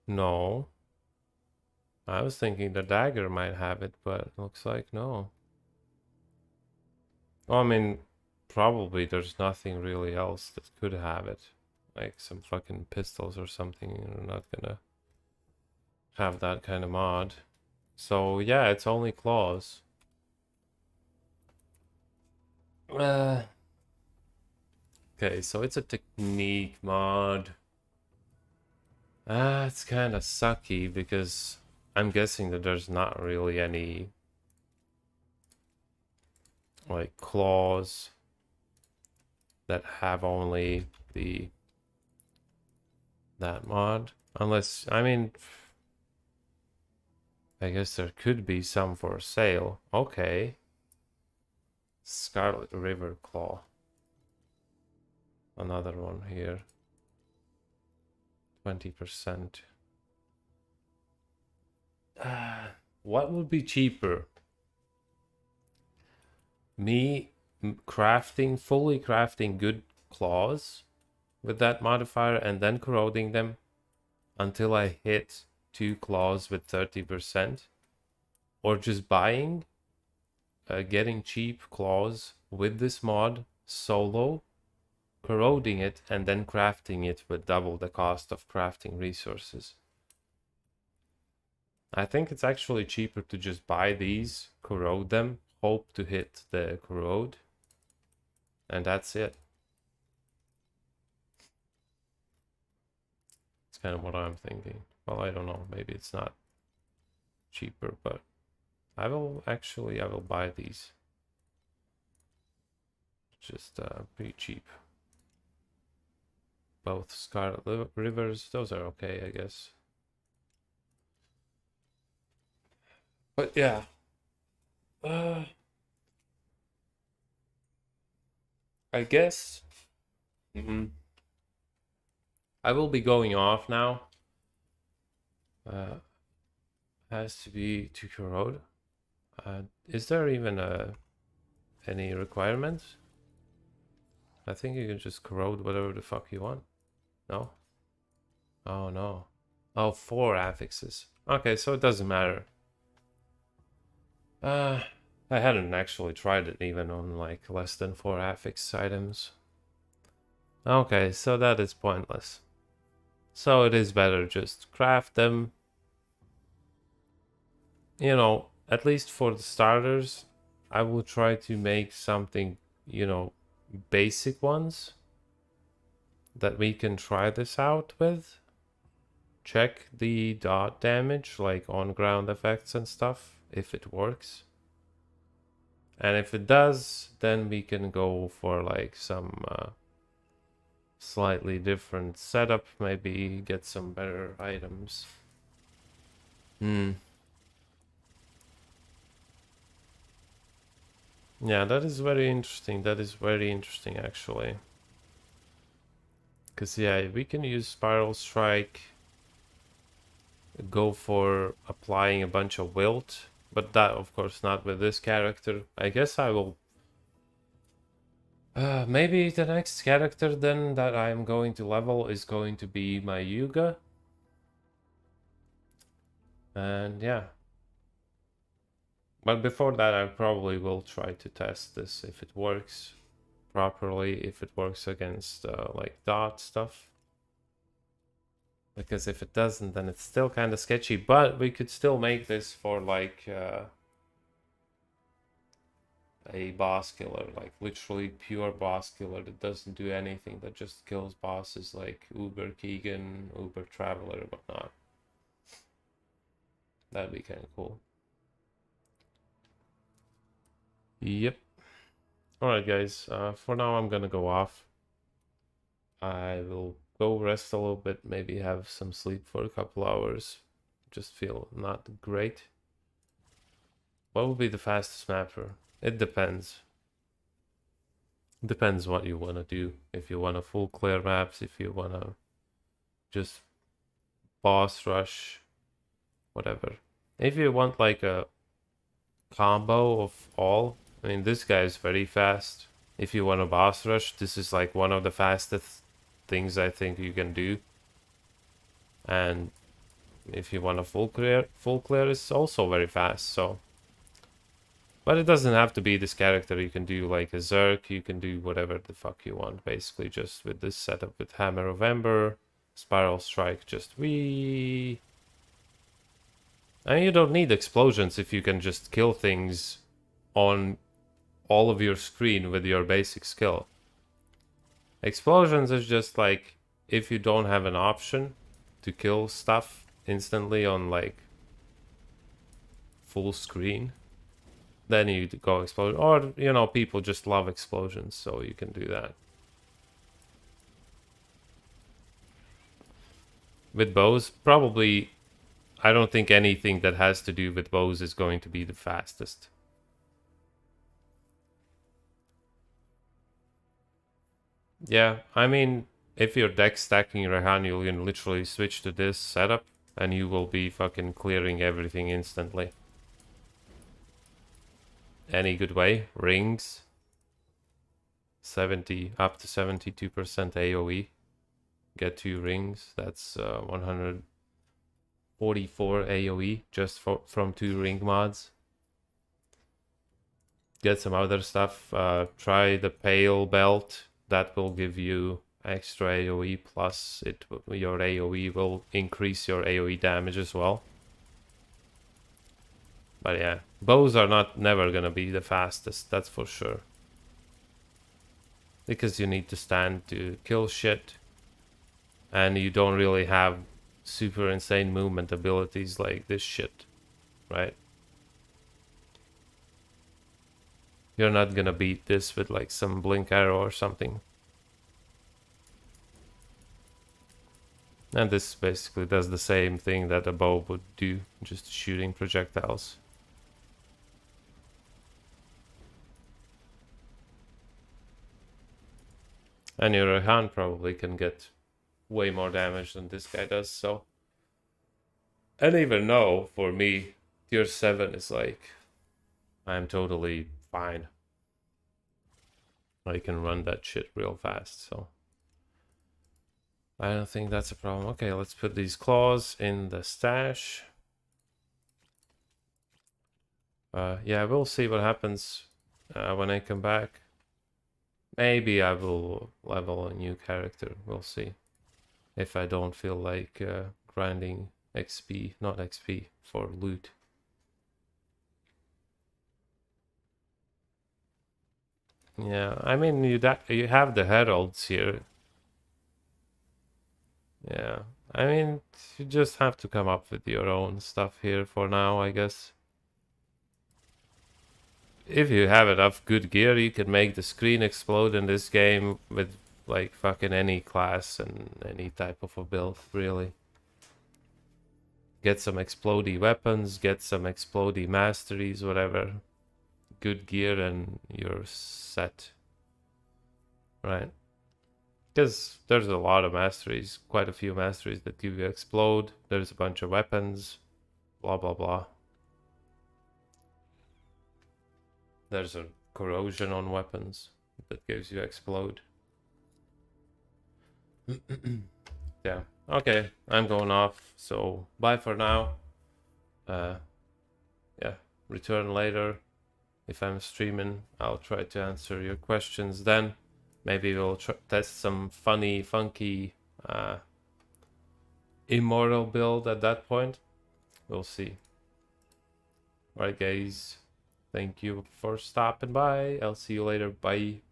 No. I was thinking the dagger might have it, but looks like no. Well, I mean, probably there's nothing really else that could have it. Like some fucking pistols or something. You're not gonna have that kind of mod. So yeah, it's only claws. Okay, so it's a technique mod. It's kind of sucky because I'm guessing that there's not really any like claws that have only that mod. Unless, I mean, I guess there could be some for sale. Okay. Scarlet River Claw. Another one here. 20%. What would be cheaper? Me fully crafting good claws with that modifier and then corroding them until I hit 2 claws with 30%, or just buying getting cheap claws with this mod solo, corroding it, and then crafting it with double the cost of crafting resources. I think it's actually cheaper to just buy these, corrode them, hope to hit the corrode, and that's it. It's kind of what I'm thinking. Well, I don't know, maybe it's not cheaper, but I will buy these. Just pretty cheap. Both Scarlet Rivers, those are okay, I guess. But yeah. I guess I will be going off now. Has to be to corrode. Is there even any requirements? I think you can just corrode whatever the fuck you want. No? Oh no. Oh, 4 affixes. Okay, so it doesn't matter. I hadn't actually tried it even on like less than 4 affix items. Okay, so that is pointless. So it is better just craft them. You know, at least for the starters, I will try to make something, you know, basic ones that we can try this out with. Check the dot damage, like on ground effects and stuff, if it works. And if it does, then we can go for like some slightly different setup, maybe get some better items. Yeah, that is very interesting. That is very interesting, actually. Because, yeah, we can use Spiral Strike, go for applying a bunch of wilt, but that, of course, not with this character. I guess I will... maybe the next character, then, that I'm going to level is going to be my Yuga. And, yeah. But before that, I probably will try to test this if it works properly, if it works against like dot stuff. Because if it doesn't, then it's still kind of sketchy. But we could still make this for like a boss killer, like literally pure boss killer that doesn't do anything, that just kills bosses like Uber Keegan, Uber Traveler, whatnot. That'd be kind of cool. Yep. Alright guys, for now I'm gonna go off. I will go rest a little bit, maybe have some sleep for a couple hours. Just feel not great. What would be the fastest mapper? It depends. Depends what you want to do. If you want a full clear maps, if you want to just boss rush, whatever. If you want like a combo of all, I mean, this guy is very fast. If you want a boss rush, this is like one of the fastest things I think you can do. And if you want a full clear is also very fast, so. But it doesn't have to be this character. You can do like a Zerk, you can do whatever the fuck you want, basically, just with this setup with Hammer of Ember, Spiral Strike, just wee. And you don't need explosions if you can just kill things on all of your screen with your basic skill. Explosions is just like if you don't have an option to kill stuff instantly on like full screen. then you go explode. Or, you know, people just love explosions, so you can do that. With bows, probably, I don't think anything that has to do with bows is going to be the fastest. Yeah, I mean, if you're deck stacking Rehan, you can literally switch to this setup and you will be fucking clearing everything instantly. Any good way? Rings. 70, up to 72% AoE. Get 2 rings. That's 144 AoE just from 2 ring mods. Get some other stuff. Try the pale belt. That will give you extra AoE, plus your AoE will increase your AoE damage as well. But yeah, bows are never gonna be the fastest, that's for sure. Because you need to stand to kill shit. And you don't really have super insane movement abilities like this shit, right? You're not gonna beat this with like some blink arrow or something. And this basically does the same thing that a bow would do, just shooting projectiles. And your hand probably can get way more damage than this guy does, so... And even though, for me, tier 7 is like... I'm totally fine. I can run that shit real fast, so... I don't think that's a problem. Okay, let's put these claws in the stash. Yeah, we'll see what happens when I come back. Maybe I will level a new character. We'll see. If I don't feel like grinding XP, not XP, for loot. Yeah, I mean, you have the heralds here. Yeah, I mean, you just have to come up with your own stuff here for now, I guess. If you have enough good gear, you can make the screen explode in this game with like fucking any class and any type of a build, really. Get some explodey weapons, get some explodey masteries, whatever. Good gear and you're set. Right? Because there's a lot of masteries, quite a few masteries that give you explode. There's a bunch of weapons, blah blah blah. There's a corrosion on weapons that gives you explode. Yeah. Okay, I'm going off, so bye for now. Yeah, return later. If I'm streaming, I'll try to answer your questions then. Maybe we'll test some funky immortal build at that point. We'll see. Alright guys, thank you for stopping by. I'll see you later. Bye.